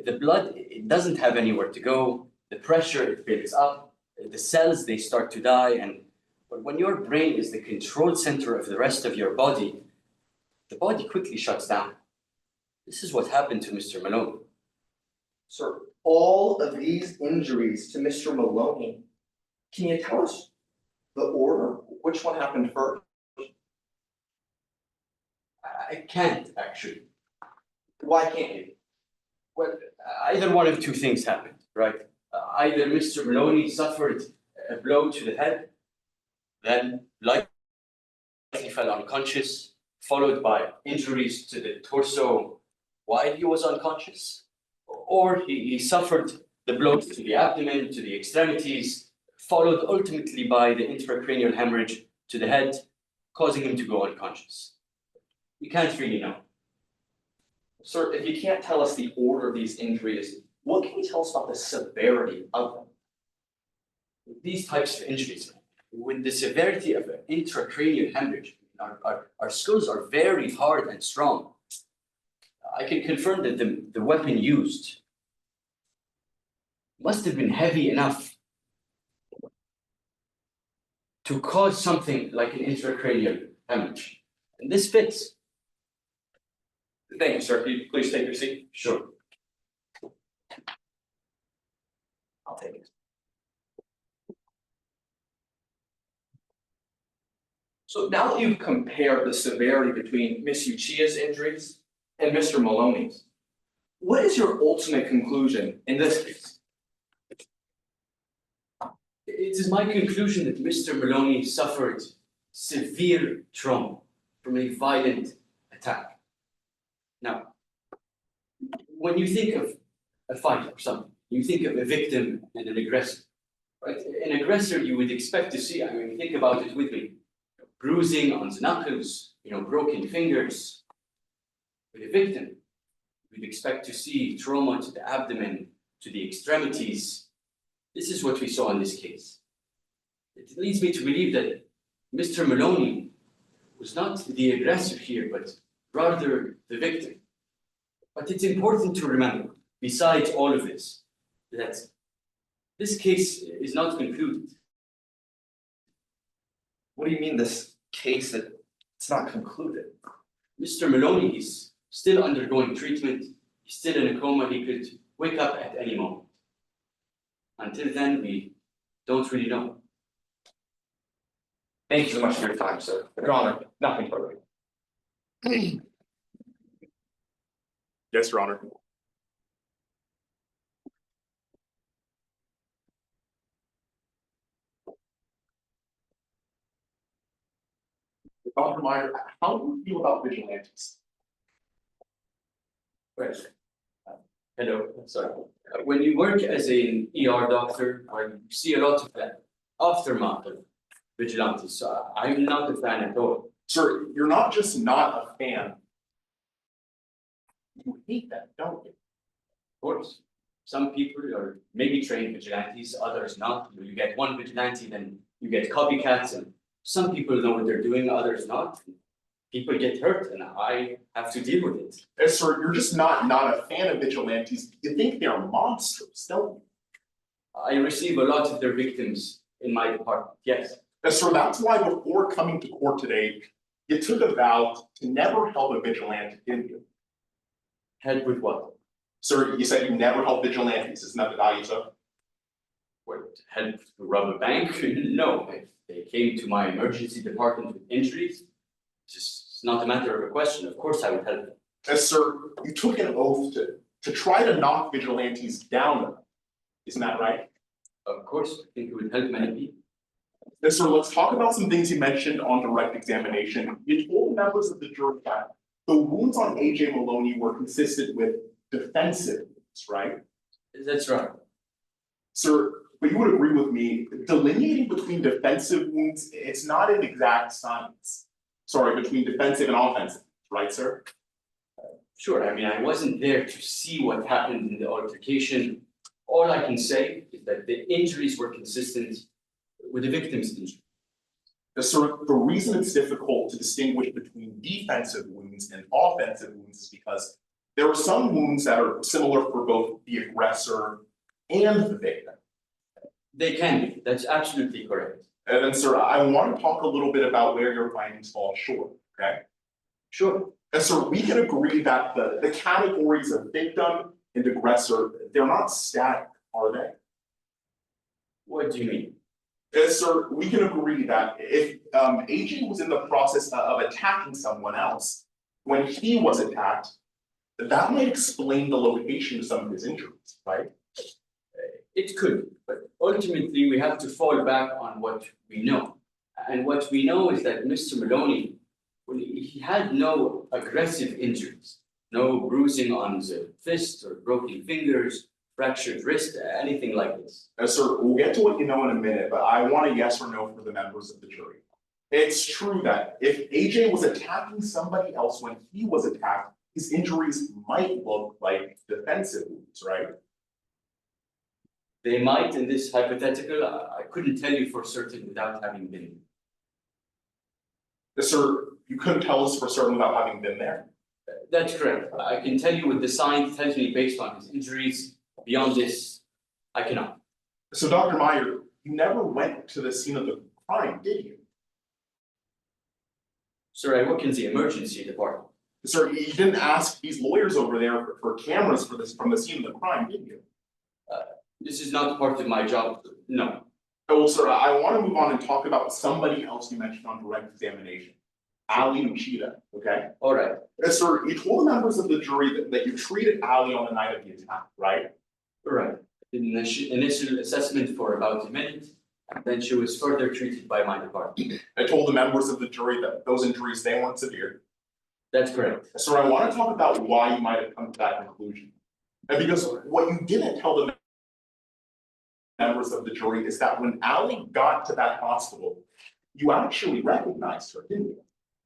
S10: The blood, it doesn't have anywhere to go, the pressure, it builds up, the cells, they start to die, but when your brain is the control center of the rest of your body, the body quickly shuts down. This is what happened to Mr. Maloney.
S2: Sir, all of these injuries to Mr. Maloney, can you tell us the order? Which one happened first?
S10: I can't, actually.
S2: Why can't you?
S10: Well, either one of two things happened, right? Either Mr. Maloney suffered a blow to the head, then likely fell unconscious, followed by injuries to the torso while he was unconscious, or he suffered the blows to the abdomen, to the extremities, followed ultimately by the intracranial hemorrhage to the head, causing him to go unconscious. We can't really know.
S2: Sir, if you can't tell us the order of these injuries, what can you tell us about the severity of them?
S10: These types of injuries, with the severity of intracranial hemorrhage, our skulls are very hard and strong. I can confirm that the weapon used must have been heavy enough to cause something like an intracranial hemorrhage. And this fits.
S2: Thank you, sir. Can you please take your seat?
S10: Sure.
S2: I'll take it. So now that you've compared the severity between Miss Uchiha's injuries and Mr. Maloney's, what is your ultimate conclusion in this case?
S10: It is my conclusion that Mr. Maloney suffered severe trauma from a violent attack. Now, when you think of a fight or something, you think of a victim and an aggressor, right? An aggressor you would expect to see, I mean, think about it with me, bruising on the knuckles, broken fingers. With a victim, we'd expect to see trauma to the abdomen, to the extremities. This is what we saw in this case. It leads me to believe that Mr. Maloney was not the aggressor here, but rather the victim. But it's important to remember, besides all of this, that this case is not concluded.
S2: What do you mean this case that it's not concluded?
S10: Mr. Maloney is still undergoing treatment. He's still in a coma. He could wake up at any moment. Until then, we don't really know.
S2: Thank you so much for your time, sir. Your Honor, nothing further.
S6: Yes, Your Honor. Dr. Meyer, how do you feel about vigilantes?
S10: Right. Hello, sorry. When you work as an ER doctor, you see a lot of that aftermath of vigilantes. So I'm not a fan at all.
S6: Sir, you're not just not a fan. You hate them, don't you?
S10: Of course, some people are maybe trained vigilantes, others not. You get one vigilante, then you get copycats, and some people know what they're doing, others not. People get hurt, and I have to deal with it.
S6: Yes, sir, you're just not a fan of vigilantes. You think they're monsters, don't you?
S10: I receive a lot of their victims in my department, yes.
S6: Yes, sir, that's why before coming to court today, you took a vow to never help a vigilante, didn't you?
S10: Help with what?
S6: Sir, you said you never help vigilantes, isn't that the vow you took?
S10: What, help to rob a bank? No, if they came to my emergency department with injuries, it's not a matter of a question. Of course I would help them.
S6: Yes, sir, you took an oath to try to knock vigilantes down, isn't that right?
S10: Of course, I think it would help many people.
S6: Yes, sir, let's talk about some things you mentioned on direct examination. You told members of the jury that the wounds on AJ Maloney were consistent with defensive wounds, right?
S10: That's right.
S6: Sir, but you would agree with me, delineating between defensive wounds, it's not an exact science. Sorry, between defensive and offensive, right, sir?
S10: Sure, I mean, I wasn't there to see what happened in the altercation. All I can say is that the injuries were consistent with the victim's injury.
S6: Yes, sir, the reason it's difficult to distinguish between defensive wounds and offensive wounds is because there are some wounds that are similar for both the aggressor and the victim.
S10: They can be, that's absolutely correct.
S6: And then, sir, I want to talk a little bit about where your findings fall short, okay?
S10: Sure.
S6: And so we can agree that the categories of victim and aggressor, they're not static, are they?
S10: What do you mean?
S6: Yes, sir, we can agree that if AJ was in the process of attacking someone else, when he was attacked, that might explain the location of some of his injuries, right?
S10: It could, but ultimately we have to fall back on what we know. And what we know is that Mr. Maloney, well, he had no aggressive injuries. No bruising on the fist or broken fingers, fractured wrist, anything like this.
S6: Sir, we'll get to what you know in a minute, but I want a yes or no for the members of the jury. It's true that if AJ was attacking somebody else when he was attacked, his injuries might look like defensive wounds, right?
S10: They might in this hypothetical, I couldn't tell you for certain without having been.
S6: Sir, you couldn't tell us for certain without having been there?
S10: That's correct. I can tell you what the sign tells me based on his injuries. Beyond this, I cannot.
S6: So Dr. Meyer, you never went to the scene of the crime, did you?
S10: Sir, I work in the emergency department.
S6: Sir, you didn't ask these lawyers over there for cameras for this from the scene of the crime, did you?
S10: This is not part of my job, no.
S6: Oh, well, sir, I want to move on and talk about somebody else you mentioned on direct examination. Ali Uchida, okay?
S10: All right,
S6: Sir, you told the members of the jury that you treated Ali on the night of the attack, right?
S10: right. Initial assessment for about a minute, and then she was further treated by my department.
S6: I told the members of the jury that those injuries, they weren't severe.
S10: That's correct.
S6: Sir, I want to talk about why you might have come to that conclusion. And because what you didn't tell the members of the jury is that when Ali got to that hospital, you actually recognized her, didn't you?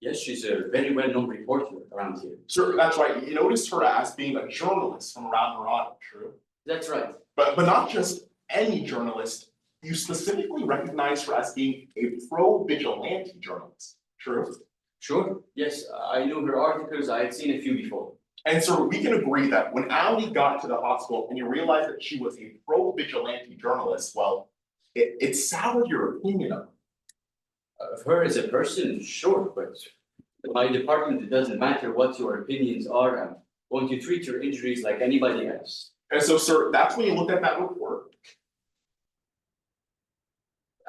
S10: Yes, she's a very well-known reporter around here.
S6: Sir, that's right. You noticed her as being a journalist from around Morocco, true?
S10: That's right.
S6: But not just any journalist. You specifically recognized her as being a pro-vigilante journalist, true?
S10: Sure, yes, I knew her articles, I had seen a few before.
S6: And so we can agree that when Ali got to the hospital and you realized that she was a pro-vigilante journalist, well, it soured your opinion of her.
S10: Of her as a person, sure, but in my department, it doesn't matter what your opinions are, I'm going to treat your injuries like anybody else.
S6: And so, sir, that's when you looked at that report.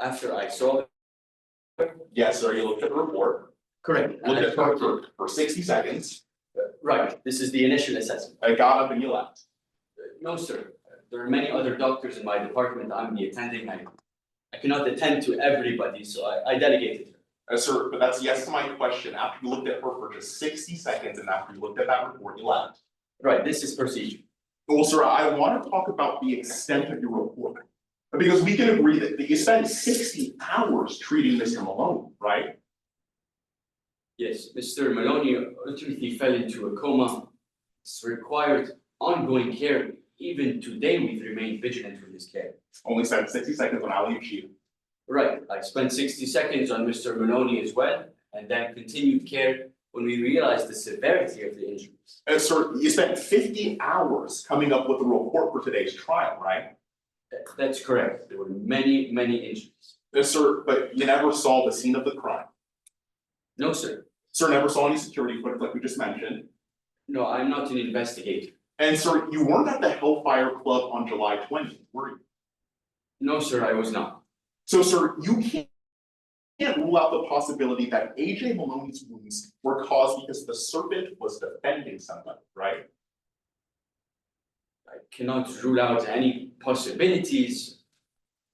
S10: After I saw it.
S6: Yes, sir, you looked at the report,
S10: Correct.
S6: looked at her for 60 seconds,
S10: Right, this is the initial assessment.
S6: I got up and you left.
S10: No, sir, there are many other doctors in my department I'm the attending, I cannot attend to everybody, so I delegated her.
S6: Sir, but that's yes to my question. After you looked at her for just 60 seconds and after you looked at that report, you left.
S10: Right, this is procedure.
S6: Well, sir, I want to talk about the extent of your report. Because we can agree that you spent 60 hours treating Mr. Malone, right?
S10: Yes, Mr. Maloney ultimately fell into a coma. It's required ongoing care. Even today, we've remained vigilant with his care.
S6: Only spent 60 seconds on Ali Uchida.
S10: Right, I spent 60 seconds on Mr. Maloney as well, and then continued care when we realized the severity of the injuries.
S6: Sir, you spent 50 hours coming up with a report for today's trial, right?
S10: That's correct. There were many, many injuries.
S6: Sir, but you never saw the scene of the crime.
S10: No, sir.
S6: Sir, never saw any security footage like we just mentioned.
S10: No, I'm not an investigator.
S6: And sir, you weren't at the Hellfire Club on July 20th, were you?
S10: No, sir, I was not.
S6: So, sir, you can't rule out the possibility that AJ Maloney's wounds were caused because the serpent was defending somebody, right?
S10: I cannot rule out any possibilities.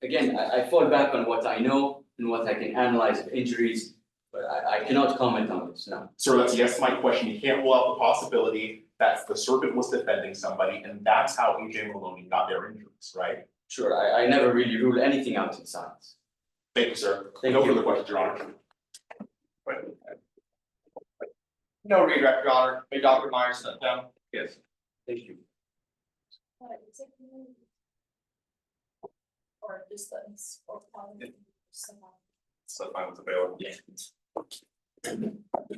S10: Again, I fall back on what I know and what I can analyze of injuries, but I cannot comment on this, no.
S6: Sir, that's a yes to my question. You can't rule out the possibility that the serpent was defending somebody, and that's how AJ Maloney got their injuries, right?
S10: Sure, I never really rule anything out in science.
S6: Thank you, sir.
S10: Thank
S6: No
S10: you.
S6: further questions, Your Honor.
S2: No redirect, Your Honor. May Dr. Meyer step down?
S6: Yes.
S10: Thank you.
S8: Or just let us.
S1: So if I was available.
S10: Yeah.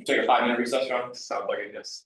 S2: Take a 5-minute recess, Your Honor.
S1: Sounds like it, yes.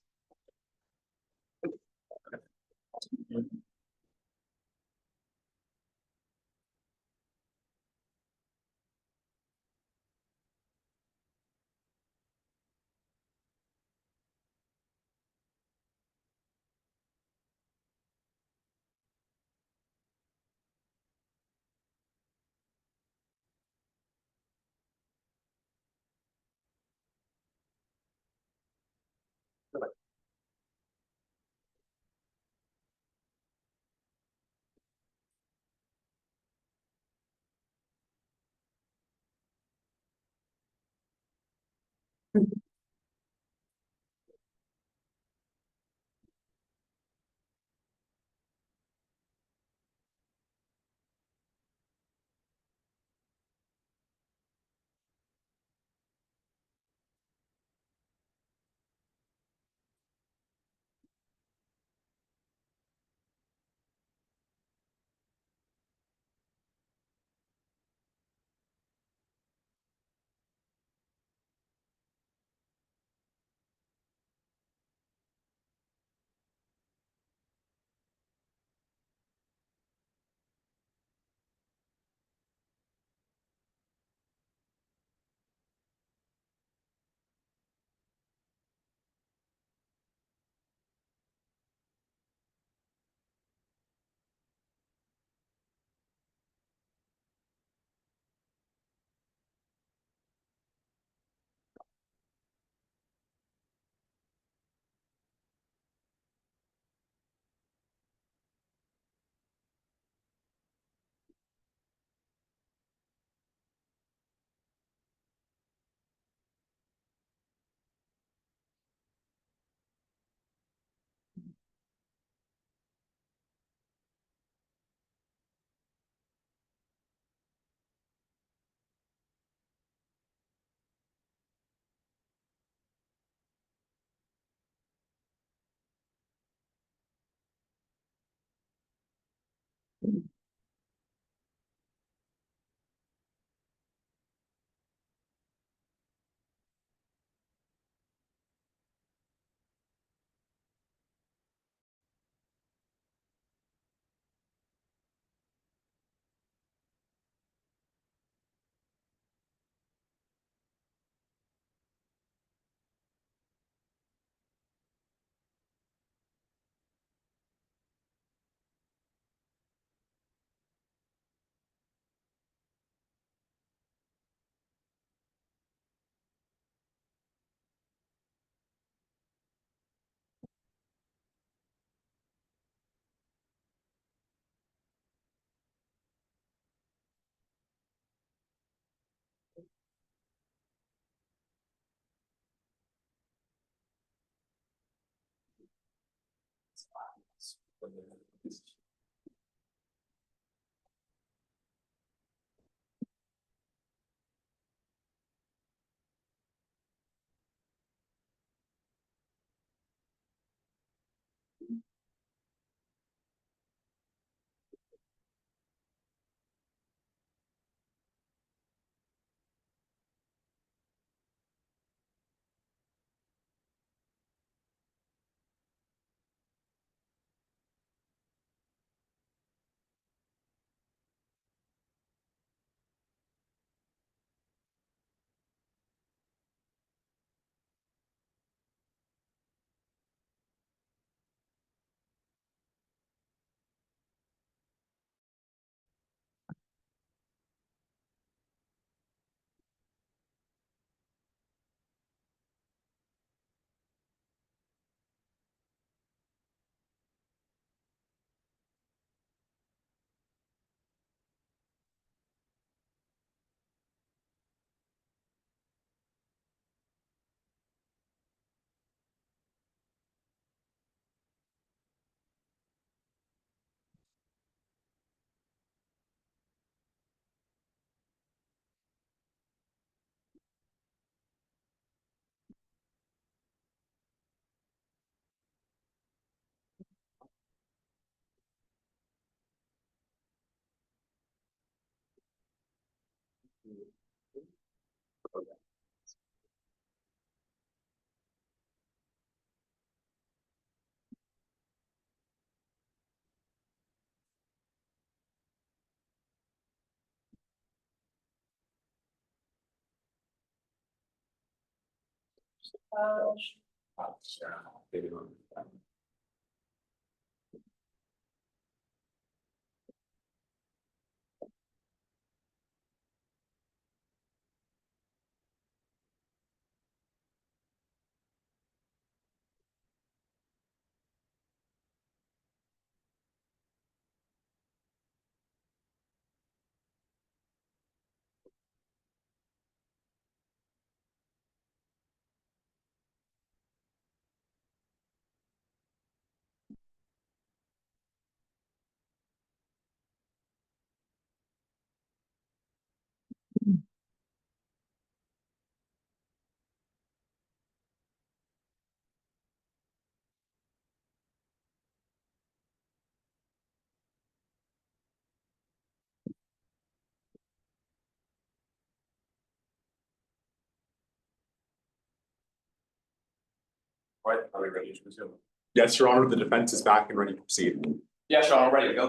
S6: Right, are we ready to resume? Yes, Your Honor, the defense is back and ready to proceed.
S2: Yeah, Sean, I'm ready to go.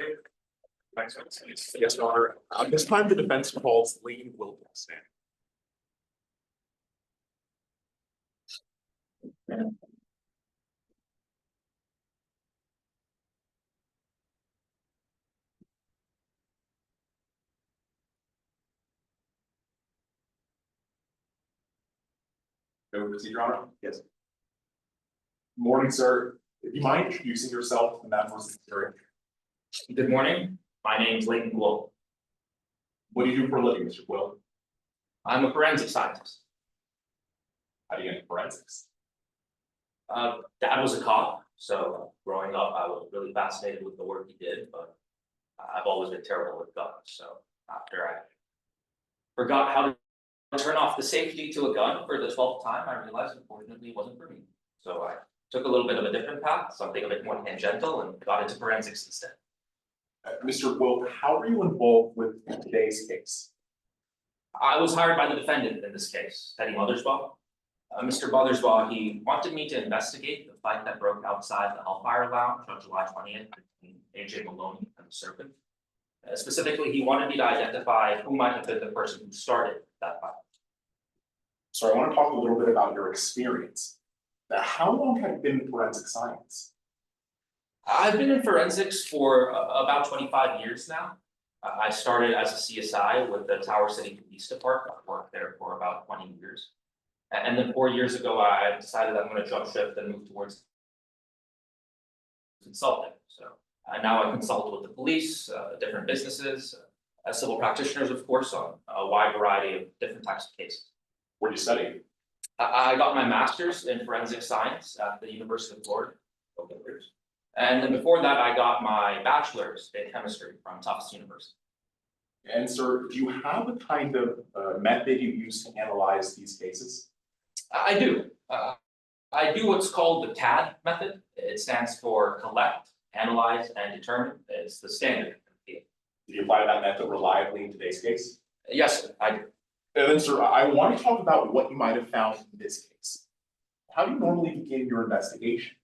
S6: Okay. Thanks, yes, Your Honor. This time the defense calls Lane Wilkinson. May we proceed, Your Honor? Yes. Morning, sir. If you mind introducing yourself to the members of the jury.
S11: Good morning, my name's Leighton Wolf.
S6: What do you do for a living, Mr. Quill?
S11: I'm a forensic scientist.
S6: How do you get into forensics?
S11: Dad was a cop, so growing up, I was really fascinated with the work he did, but I've always been terrible with guns, so after I forgot how to turn off the safety to a gun for the 12th time, I realized unfortunately it wasn't for me. So I took a little bit of a different path, something a bit more tangential, and got into forensics instead.
S6: Mr. Wilk, how are you involved with today's case?
S11: I was hired by the defendant in this case, Teddy Mothersbaugh. Mr. Mothersbaugh, he wanted me to investigate the fight that broke outside the Hellfire Lounge on July 20th between AJ Maloney and the Serpent. Specifically, he wanted me to identify who might have been the person who started that fight.
S6: So I want to talk a little bit about your experience. Now, how long have you been in forensic science?
S11: I've been in forensics for about 25 years now. I started as a CSI with the Tower City Police Department, worked there for about 20 years. And then 4 years ago, I decided I'm gonna jump ship and move towards consulting. So now I consult with the police, different businesses, civil practitioners, of course, on a wide variety of different types of cases.
S6: What did you study?
S11: I got my master's in forensic science at the University of Florida. And then before that, I got my bachelor's in chemistry from Tufts University.
S6: And sir, do you have a kind of method you use to analyze these cases?
S11: I do. I do what's called the CAD method. It stands for collect, analyze, and determine. It's the standard.
S6: Did you apply that method reliably in today's case?
S11: Yes, sir, I do.
S6: And then, sir, I want to talk about what you might have found in this case. How do you normally begin your investigation?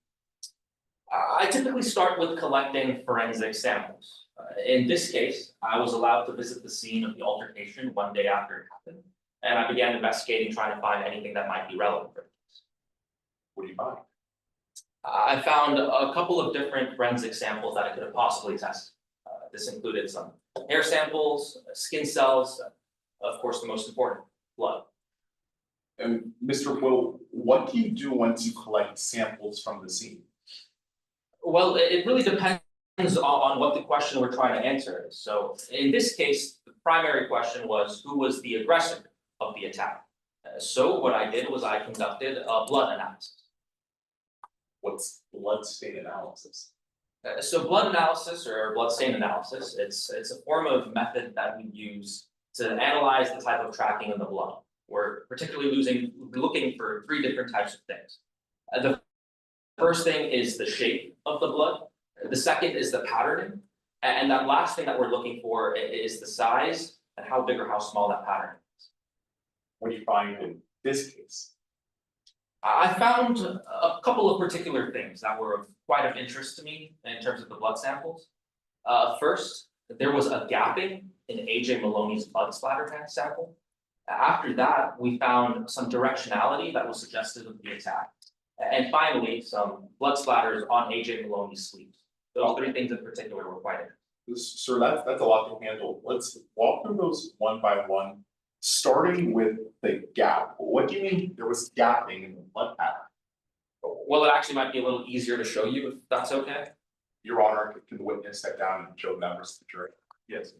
S11: I typically start with collecting forensic samples. In this case, I was allowed to visit the scene of the altercation one day after it happened, and I began investigating, trying to find anything that might be relevant for this.
S6: What do you find?
S11: I found a couple of different forensic samples that I could have possibly tested. This included some hair samples, skin cells, of course, the most important, blood.
S6: And Mr. Will, what do you do once you collect samples from the scene?
S11: Well, it really depends on what the question we're trying to answer is. So in this case, the primary question was who was the aggressor of the attack? So what I did was I conducted a blood analysis.
S6: What's blood stain analysis?
S11: So blood analysis or blood stain analysis, it's a form of method that we use to analyze the type of tracking in the blood. We're particularly looking for 3 different types of things. The first thing is the shape of the blood. The second is the patterning. And that last thing that we're looking for is the size and how big or how small that pattern is.
S6: What do you find in this case?
S11: I found a couple of particular things that were of quite of interest to me in terms of the blood samples. First, there was a gapping in AJ Maloney's blood splatter sample. After that, we found some directionality that was suggestive of the attack. And finally, some blood splatters on AJ Maloney's sleeves. Those 3 things in particular were quite interesting.
S6: Sir, that's a lot to handle. Let's walk through those one by one, starting with the gap. What do you mean there was gapping in the blood pattern?
S11: Well, it actually might be a little easier to show you if that's okay.
S6: Your Honor, can the witness step down and show the members of the jury?
S11: Yes.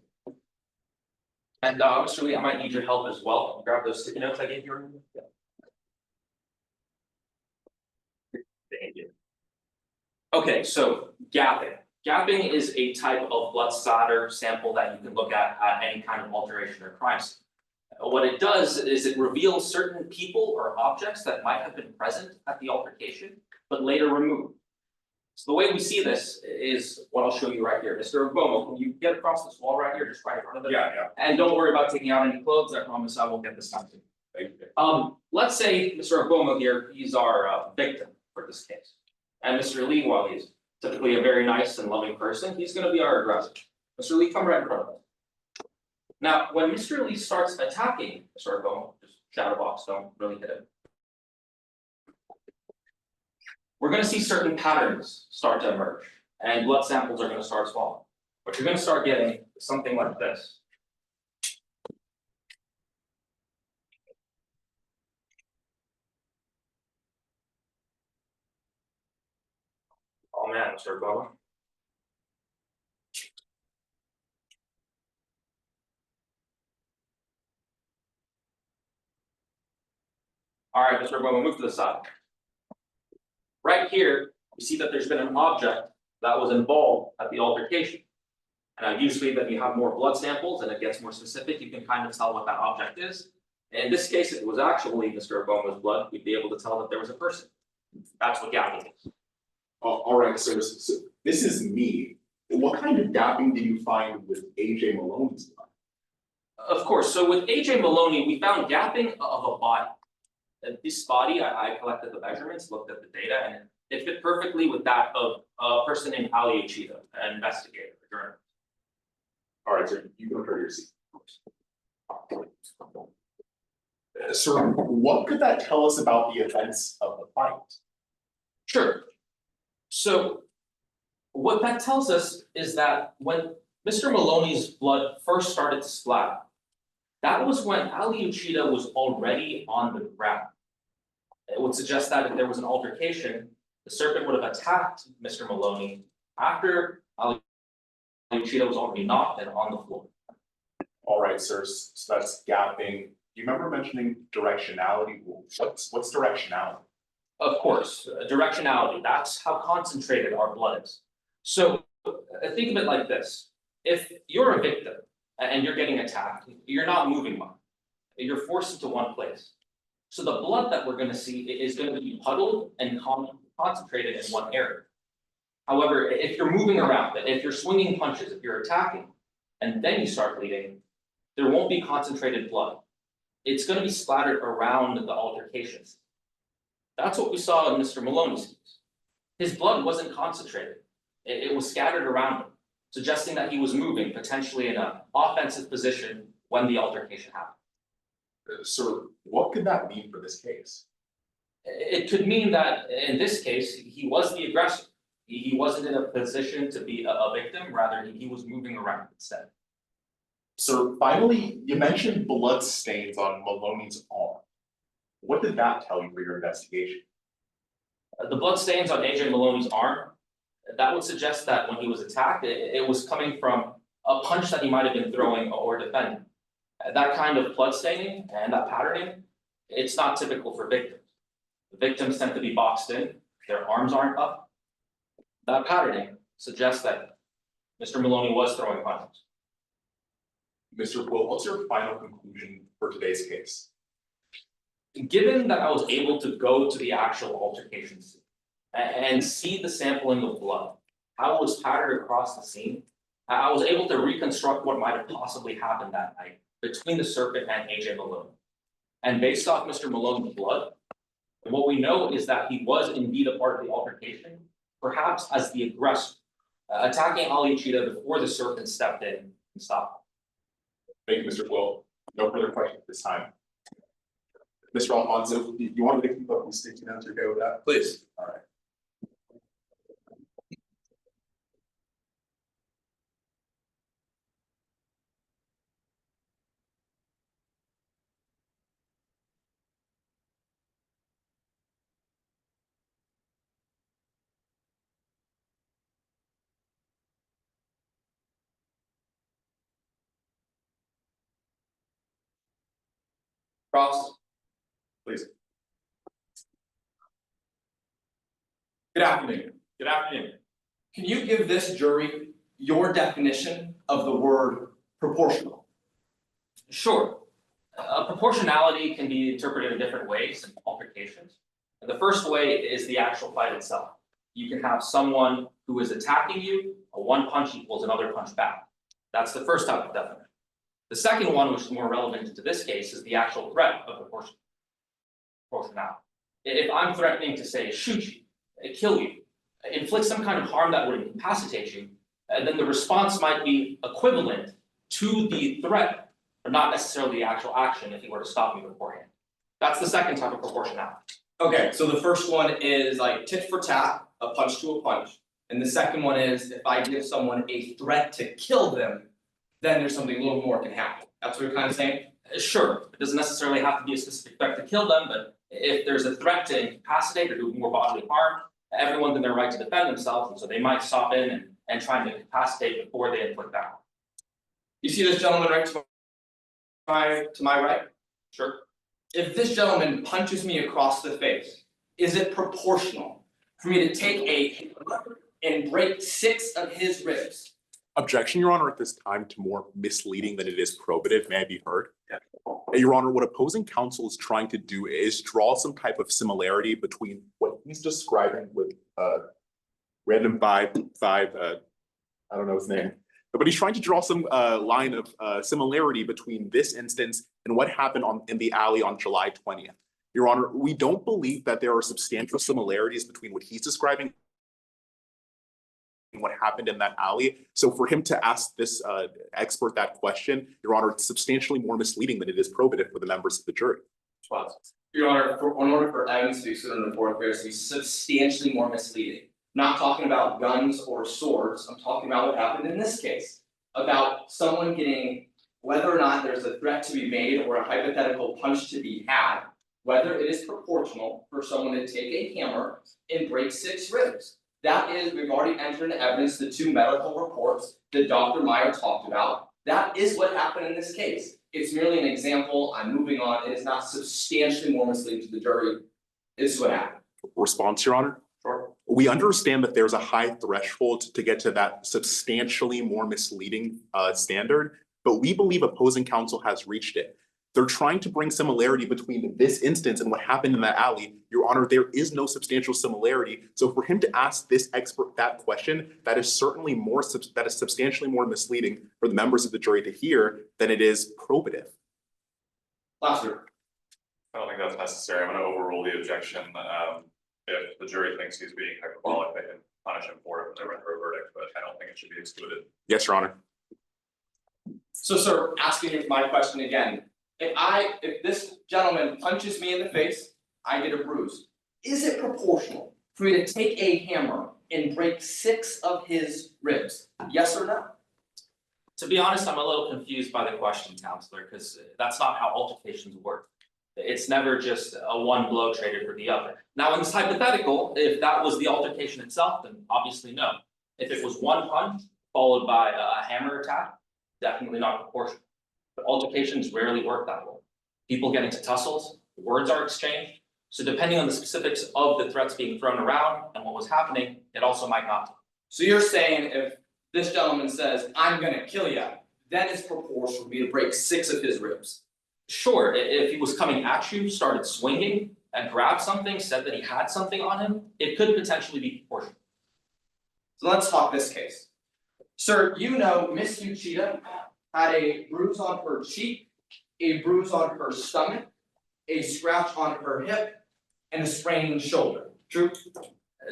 S11: And Mr. Lee, I might need your help as well. Grab those sticky notes I gave you. Yeah. Thank you. Okay, so gapping. Gapping is a type of blood splatter sample that you can look at any kind of alteration or crime scene. What it does is it reveals certain people or objects that might have been present at the altercation, but later removed. So the way we see this is what I'll show you right here. Mr. Varma, can you get across this wall right here, just right in front of it?
S6: Yeah.
S11: And don't worry about taking out any clothes. I promise I won't get this time to you.
S6: Thank you.
S11: Let's say Mr. Varma here, he's our victim for this case. And Mr. Lee, while he's typically a very nice and loving person, he's gonna be our aggressor. Mr. Lee, come right in front of us. Now, when Mr. Lee starts attacking Mr. Varma, just shadow box, don't really hit him. We're gonna see certain patterns start to emerge, and blood samples are gonna start swallowing. What you're gonna start getting is something like this. Oh man, Mr. Varma. All right, Mr. Varma, move to the side. Right here, you see that there's been an object that was involved at the altercation. And usually that you have more blood samples and it gets more specific, you can kind of tell what that object is. In this case, it was actually Mr. Varma's blood. We'd be able to tell that there was a person. That's what gapping is.
S6: All right, so this is me. What kind of gapping did you find with AJ Maloney's blood?
S11: Of course, so with AJ Maloney, we found gapping of a body. This body, I collected the measurements, looked at the data, and it fit perfectly with that of a person named Ali Uchida, an investigator, a journalist.
S6: All right, sir, you can return to your seat. Sir, what could that tell us about the events of the fight?
S11: Sure. So what that tells us is that when Mr. Maloney's blood first started to splatter, that was when Ali Uchida was already on the ground. It would suggest that if there was an altercation, the serpent would have attacked Mr. Maloney after Ali Uchida was already knocked and on the floor.
S6: All right, sir, so that's gapping. Do you remember mentioning directionality? What's directionality?
S11: Of course, directionality, that's how concentrated our blood is. So think of it like this. If you're a victim and you're getting attacked, you're not moving much. You're forced into one place. So the blood that we're going to see is going to be puddled and concentrated in one area. However, if you're moving around, if you're swinging punches, if you're attacking, and then you start bleeding, there won't be concentrated blood. It's going to be splattered around the altercations. That's what we saw in Mr. Maloney's case. His blood wasn't concentrated. It was scattered around him, suggesting that he was moving potentially in an offensive position when the altercation happened.
S6: Sir, what could that mean for this case?
S11: It could mean that in this case, he was the aggressor. He wasn't in a position to be a victim, rather he was moving around instead.
S6: Sir, finally, you mentioned blood stains on Maloney's arm. What did that tell you for your investigation?
S11: The blood stains on AJ Maloney's arm, that would suggest that when he was attacked, it was coming from a punch that he might have been throwing or defending. That kind of blood staining and that patterning, it's not typical for victims. The victims tend to be boxed in, their arms aren't up. That patterning suggests that Mr. Maloney was throwing punches.
S6: Mr. Quill, what's your final conclusion for today's case?
S11: Given that I was able to go to the actual altercation scene and see the sampling of blood, how it was pattered across the scene, I was able to reconstruct what might have possibly happened that night between the serpent and AJ Maloney. And based off Mr. Maloney's blood, what we know is that he was indeed a part of the altercation, perhaps as the aggressor, attacking Ali Uchida before the serpent stepped in and stopped.
S6: Thank you, Mr. Quill. No further questions at this time. Mr. Alfonso, you want me to keep up these sticky notes? You're okay with that?
S5: Please.
S6: All right.
S2: Ross,
S6: Please.
S2: good afternoon.
S11: Good afternoon.
S2: Can you give this jury your definition of the word proportional?
S11: Sure. Proportionality can be interpreted in different ways in altercations. The first way is the actual fight itself. You can have someone who is attacking you, a one punch equals another punch back. That's the first type of definition. The second one, which is more relevant to this case, is the actual threat of proportionality. If I'm threatening to say shoot you, kill you, inflict some kind of harm that would incapacitate you, then the response might be equivalent to the threat, but not necessarily the actual action if he were to stop me beforehand. That's the second type of proportionality.
S2: Okay, so the first one is like tit for tat, a punch to a punch. And the second one is if I give someone a threat to kill them, then there's something a little more can happen. That's what you're kind of saying?
S11: Sure, it doesn't necessarily have to be a specific threat to kill them, but if there's a threat to incapacitate or do more bodily harm, everyone's in their right to defend themselves, and so they might stop in and try to incapacitate before they inflict that harm.
S2: You see this gentleman right to my right?
S11: Sure.
S2: If this gentleman punches me across the face, is it proportional for me to take a and break 6 of his ribs?
S6: Objection, Your Honor, at this time to more misleading than it is probative. May I be heard? Yeah. Your Honor, what opposing counsel is trying to do is draw some type of similarity between what he's describing with random five I don't know his name. But he's trying to draw some line of similarity between this instance and what happened in the alley on July 20th. Your Honor, we don't believe that there are substantial similarities between what he's describing and what happened in that alley. So for him to ask this expert that question, Your Honor, it's substantially more misleading than it is probative for the members of the jury.
S2: Your Honor, in order for evidence to be stood in the court, there has to be substantially more misleading. Not talking about guns or swords, I'm talking about what happened in this case. About someone getting, whether or not there's a threat to be made or a hypothetical punch to be had, whether it is proportional for someone to take a hammer and break 6 ribs. That is, we've already entered into evidence the 2 medical reports that Dr. Meyer talked about. That is what happened in this case. It's merely an example. I'm moving on. It is not substantially more misleading to the jury. This is what happened.
S6: Response, Your Honor?
S2: Sure.
S6: We understand that there's a high threshold to get to that substantially more misleading standard, but we believe opposing counsel has reached it. They're trying to bring similarity between this instance and what happened in that alley. Your Honor, there is no substantial similarity. So for him to ask this expert that question, that is certainly substantially more misleading for the members of the jury to hear than it is probative.
S2: Lasser.
S12: I don't think that's necessary. I'm gonna overrule the objection. If the jury thinks he's being hyperbolic, they can punish him for it when they render a verdict, but I don't think it should be excluded.
S6: Yes, Your Honor.
S2: So, sir, asking you my question again. If this gentleman punches me in the face, I get a bruise. Is it proportional for me to take a hammer and break 6 of his ribs? Yes or no?
S11: To be honest, I'm a little confused by the question, counselor, because that's not how altercations work. It's never just a one blow traded for the other. Now, in this hypothetical, if that was the altercation itself, then obviously no. If it was one punch followed by a hammer attack, definitely not proportional. But altercations rarely work that way. People get into tussles, words are exchanged. So depending on the specifics of the threats being thrown around and what was happening, it also might not.
S2: So you're saying if this gentleman says, I'm gonna kill you, then it's proportional for me to break 6 of his ribs?
S11: Sure, if he was coming at you, started swinging and grabbed something, said that he had something on him, it could potentially be proportional.
S2: So let's talk this case. Sir, you know Miss Uchida had a bruise on her cheek, a bruise on her stomach, a scratch on her hip, and a sprained shoulder. True?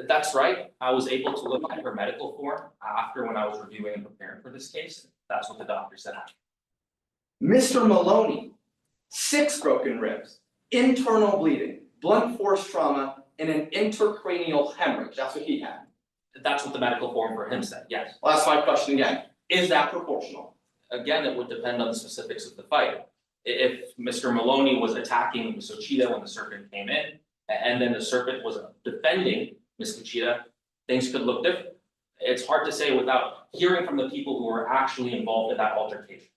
S11: That's right. I was able to look at her medical form after when I was reviewing and preparing for this case. That's what the doctor said.
S2: Mr. Maloney, 6 broken ribs, internal bleeding, blunt force trauma, and an intracranial hemorrhage. That's what he had.
S11: That's what the medical form for him said, yes.
S2: I'll ask my question again. Is that proportional?
S11: Again, it would depend on the specifics of the fight. If Mr. Maloney was attacking Ms. Uchida when the serpent came in, and then the serpent was defending Ms. Uchida, things could look different. It's hard to say without hearing from the people who were actually involved in that altercation.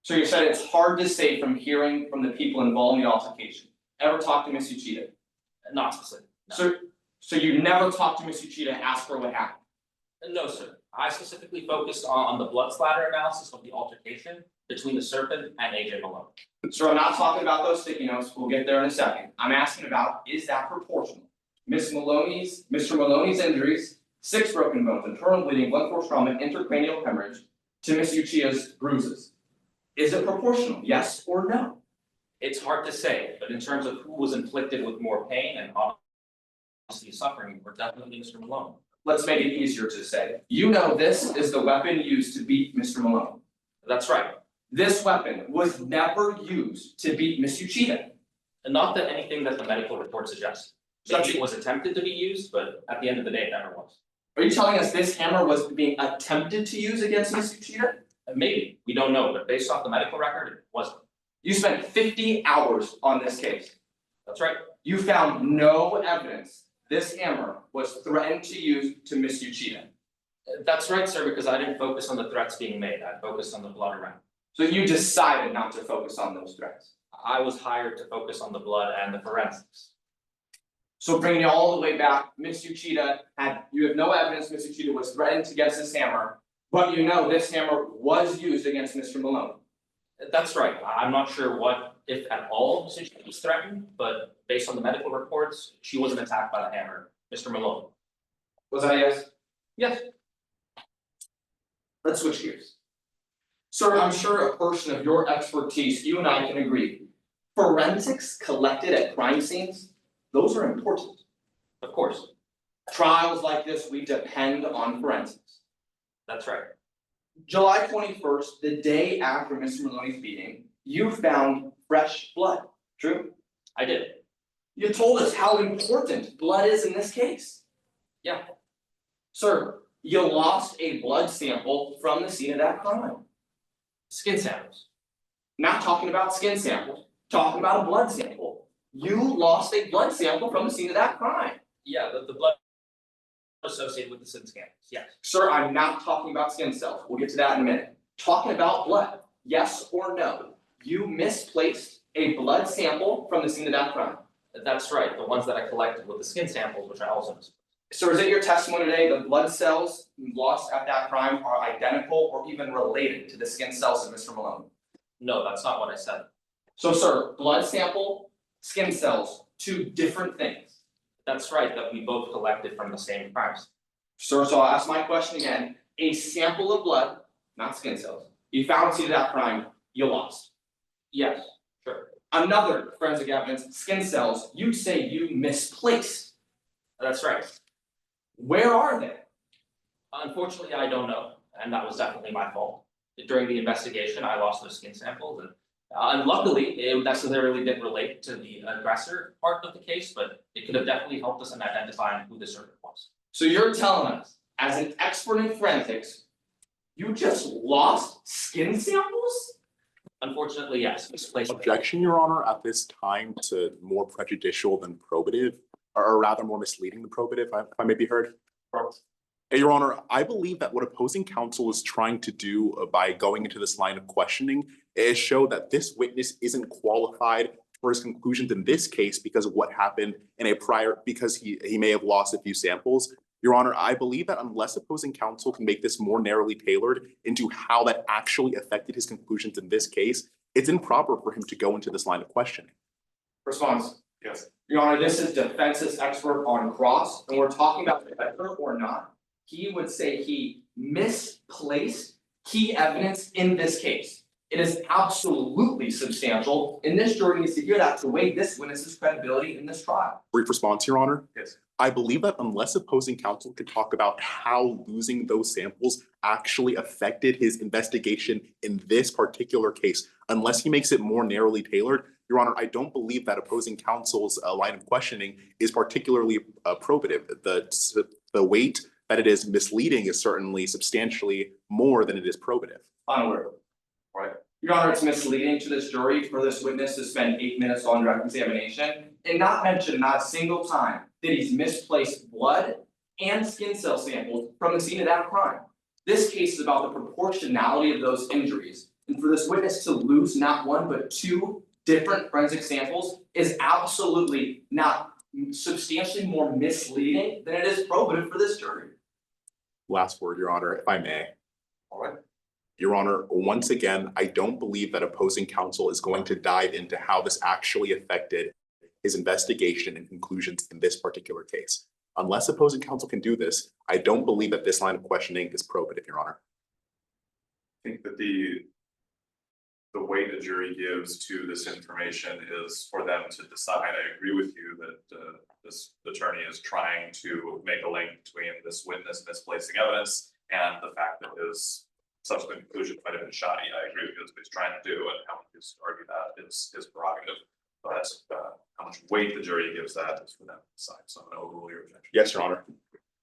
S2: So you said it's hard to say from hearing from the people involved in the altercation. Ever talk to Ms. Uchida?
S11: Not specific. No.
S2: So you never talked to Ms. Uchida and asked her what happened?
S11: No, sir. I specifically focused on the blood splatter analysis of the altercation between the serpent and AJ Malone.
S2: So I'm not talking about those sticky notes. We'll get there in a second. I'm asking about, is that proportional? Mr. Maloney's injuries, 6 broken bones, internal bleeding, blunt force trauma, intracranial hemorrhage, to Ms. Uchida's bruises. Is it proportional? Yes or no?
S11: It's hard to say, but in terms of who was inflicted with more pain and obviously suffering, we're definitely Mr. Malone.
S2: Let's make it easier to say. You know this is the weapon used to beat Mr. Malone.
S11: That's right.
S2: This weapon was never used to beat Ms. Uchida.
S11: And not that anything that the medical report suggests. Maybe it was attempted to be used, but at the end of the day, it never was.
S2: Are you telling us this hammer was being attempted to use against Ms. Uchida?
S11: Maybe, we don't know, but based off the medical record, it wasn't.
S2: You spent 50 hours on this case.
S11: That's right.
S2: You found no evidence this hammer was threatened to use to Ms. Uchida.
S11: That's right, sir, because I didn't focus on the threats being made. I focused on the blood around.
S2: So you decided not to focus on those threats.
S11: I was hired to focus on the blood and the forensics.
S2: So bringing it all the way back, Ms. Uchida you have no evidence Ms. Uchida was threatened against this hammer, but you know this hammer was used against Mr. Malone.
S11: That's right. I'm not sure what, if at all, Ms. Uchida was threatened, but based on the medical reports, she wasn't attacked by the hammer, Mr. Malone.
S2: Was that a yes?
S11: Yes.
S2: let's switch gears. Sir, I'm sure a person of your expertise, you and I can agree, forensics collected at crime scenes, those are important.
S11: Of course,
S2: Trials like this, we depend on forensics.
S11: that's right.
S2: July 21st, the day after Mr. Maloney's beating, you found fresh blood, true?
S11: I did.
S2: You told us how important blood is in this case.
S11: Yeah.
S2: Sir, you lost a blood sample from the scene of that crime.
S11: Skin samples.
S2: Not talking about skin samples, talking about a blood sample. You lost a blood sample from the scene of that crime.
S11: Yeah, the blood associated with the skin samples, yes.
S2: Sir, I'm not talking about skin cells. We'll get to that in a minute. Talking about blood, yes or no? You misplaced a blood sample from the scene of that crime.
S11: That's right, the ones that I collected with the skin samples, which I also.
S2: Sir, is it your testimony today the blood cells lost at that crime are identical or even related to the skin cells of Mr. Malone?
S11: No, that's not what I said.
S2: So, sir, blood sample, skin cells, two different things.
S11: That's right, that we both collected from the same crimes.
S2: Sir, so I'll ask my question again. A sample of blood, not skin cells, you found scene of that crime, you lost.
S11: Yes, sure.
S2: Another forensic evidence, skin cells, you'd say you misplaced.
S11: That's right.
S2: Where are they?
S11: Unfortunately, I don't know, and that was definitely my fault. During the investigation, I lost those skin samples, and luckily, it necessarily didn't relate to the aggressor part of the case, but it could have definitely helped us in identifying who the servant was.
S2: So you're telling us, as an expert in forensics, you just lost skin samples?
S11: Unfortunately, yes, misplaced.
S6: Objection, Your Honor, at this time to more prejudicial than probative, or rather more misleading than probative, if I may be heard. Your Honor, I believe that what opposing counsel is trying to do by going into this line of questioning is show that this witness isn't qualified for his conclusions in this case because of what happened in a prior, because he may have lost a few samples. Your Honor, I believe that unless opposing counsel can make this more narrowly tailored into how that actually affected his conclusions in this case, it's improper for him to go into this line of questioning.
S2: Response.
S12: Yes.
S2: Your Honor, this is defense's expert on cross, and we're talking about whether or not he would say he misplaced key evidence in this case. It is absolutely substantial, and this jury needs to hear that to weigh this witness's credibility in this trial.
S6: Brief response, Your Honor.
S12: Yes.
S6: I believe that unless opposing counsel can talk about how losing those samples actually affected his investigation in this particular case, unless he makes it more narrowly tailored, Your Honor, I don't believe that opposing counsel's line of questioning is particularly probative. The weight that it is misleading is certainly substantially more than it is probative.
S2: Final word.
S12: Right.
S2: Your Honor, it's misleading to this jury for this witness to spend 8 minutes on direct examination and not mention not a single time that he's misplaced blood and skin cell samples from the scene of that crime. This case is about the proportionality of those injuries, and for this witness to lose not one but two different forensic samples is absolutely not substantially more misleading than it is probative for this jury.
S6: Last word, Your Honor, if I may.
S2: All right.
S6: Your Honor, once again, I don't believe that opposing counsel is going to dive into how this actually affected his investigation and conclusions in this particular case. Unless opposing counsel can do this, I don't believe that this line of questioning is probative, Your Honor.
S12: I think that the weight the jury gives to this information is for them to decide. I agree with you that this attorney is trying to make a link between this witness misplacing evidence and the fact that his subsequent conclusion might have been shoddy. I agree with you, what he's trying to do, and how he just argue that is his prerogative. But how much weight the jury gives that is for them to decide. So I'm going to overrule your objection.
S6: Yes, Your Honor.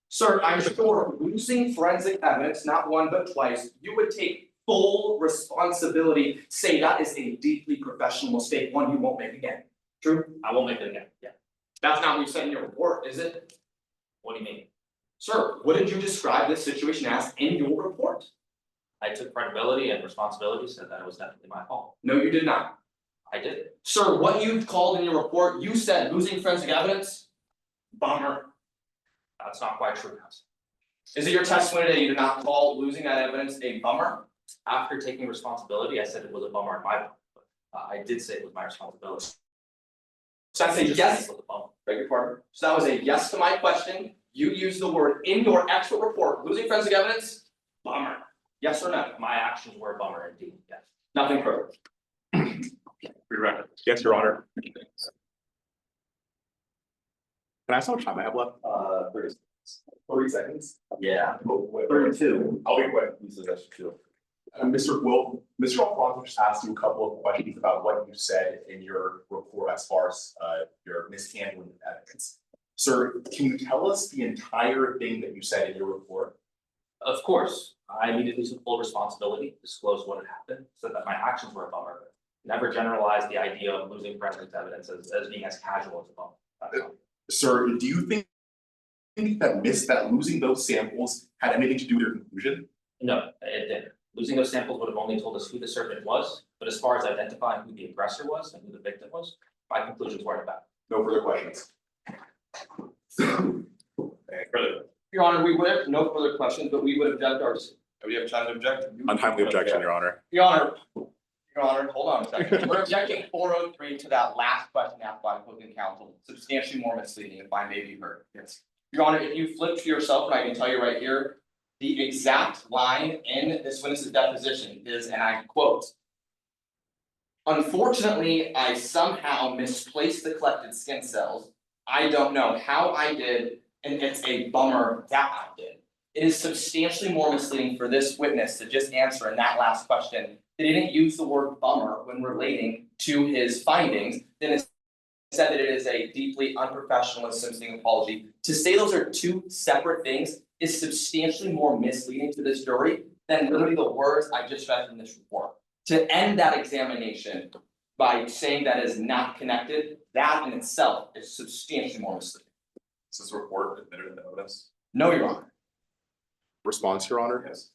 S2: Sir, I'm sure losing forensic evidence, not one but twice, you would take full responsibility, say that is a deeply professional mistake, one you won't make again. True?
S11: I won't make it again, yeah.
S2: That's not what you said in your report, is it?
S11: What do you mean?
S2: Sir, what did you describe this situation as in your report?
S11: I took credibility and responsibility, said that it was definitely my fault.
S2: No, you did not.
S11: I did.
S2: Sir, what you called in your report, you said losing forensic evidence? Bummer.
S11: That's not quite true, Counsel.
S2: Is it your testimony that you did not call losing that evidence a bummer?
S11: After taking responsibility, I said it was a bummer on my part, but I did say it was my responsibility.
S2: So that's a
S11: Just
S2: yes,
S11: with the bummer.
S2: beg your pardon. So that was a yes to my question. You used the word in your expert report, losing forensic evidence, bummer. Yes or no?
S11: My actions were a bummer indeed, yes.
S2: Nothing further.
S6: For your record. Yes, Your Honor. Can I ask how much time I have left? 30 seconds.
S11: Yeah.
S6: 32. I'll be quick. Mr. Wilt, Mr. Alfonso just asked you a couple of questions about what you said in your report as far as your mishandling of evidence. Sir, can you tell us the entire thing that you said in your report?
S11: Of course, I immediately took full responsibility, disclosed what had happened, said that my actions were a bummer, but never generalized the idea of losing forensic evidence as being as casual as a bummer. That's all.
S6: Sir, do you think that losing those samples had anything to do with your conclusion?
S11: No, it didn't. Losing those samples would have only told us who the serpent was, but as far as identifying who the aggressor was and who the victim was, my conclusions weren't about.
S6: No further questions.
S12: Further,
S2: Your Honor, we would have no further questions, but we would object our. Do we have time to object?
S6: Untimely objection, Your Honor.
S2: Your Honor, hold on a second. We're objecting 403 to that last question asked by opposing counsel, substantially more misleading, if I may be heard.
S6: Yes.
S2: Your Honor, if you flip to yourself, and I can tell you right here, the exact line in this witness's deposition is, and I quote, "Unfortunately, I somehow misplaced the collected skin cells. I don't know how I did, and it's a bummer that I did." It is substantially more misleading for this witness to just answer in that last question that he didn't use the word bummer when relating to his findings, then it said that it is a deeply unprofessional and misleading apology. To say those are two separate things is substantially more misleading to this jury than literally the words I just read from this report. To end that examination by saying that is not connected, that in itself is substantially more misleading.
S12: is this report admitted into evidence?
S2: No, Your Honor.
S6: Response, Your Honor?
S12: Yes.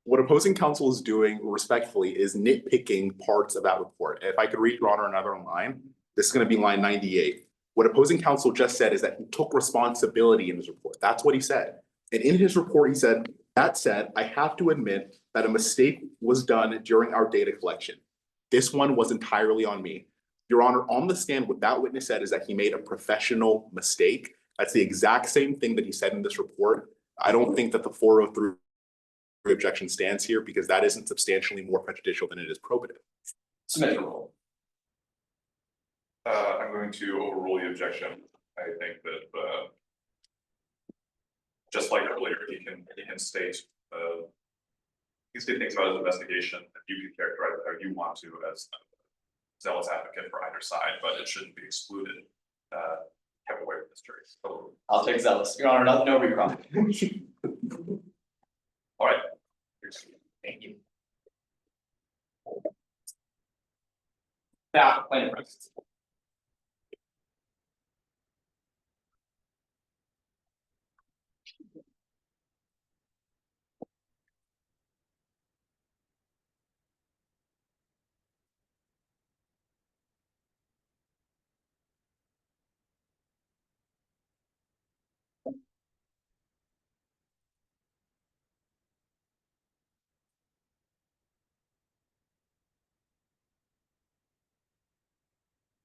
S6: What opposing counsel is doing respectfully is nitpicking parts of that report. If I could read, Your Honor, another line, this is gonna be line 98. What opposing counsel just said is that he took responsibility in his report. That's what he said. And in his report, he said, "That said, I have to admit that a mistake was done during our data collection. This one was entirely on me." Your Honor, on the stand, what that witness said is that he made a professional mistake. That's the exact same thing that he said in this report. I don't think that the 403 objection stands here because that isn't substantially more prejudicial than it is probative.
S2: Submit your rule.
S12: I'm going to overrule the objection. I think that, just like earlier, he can state, he can state things about his investigation, that you can characterize it how you want to as a zealous advocate for either side, but it shouldn't be excluded, kept away from this jury. So,
S2: I'll take zealous. Your Honor, no recall.
S12: all right.
S2: Thank you. That plaintiff.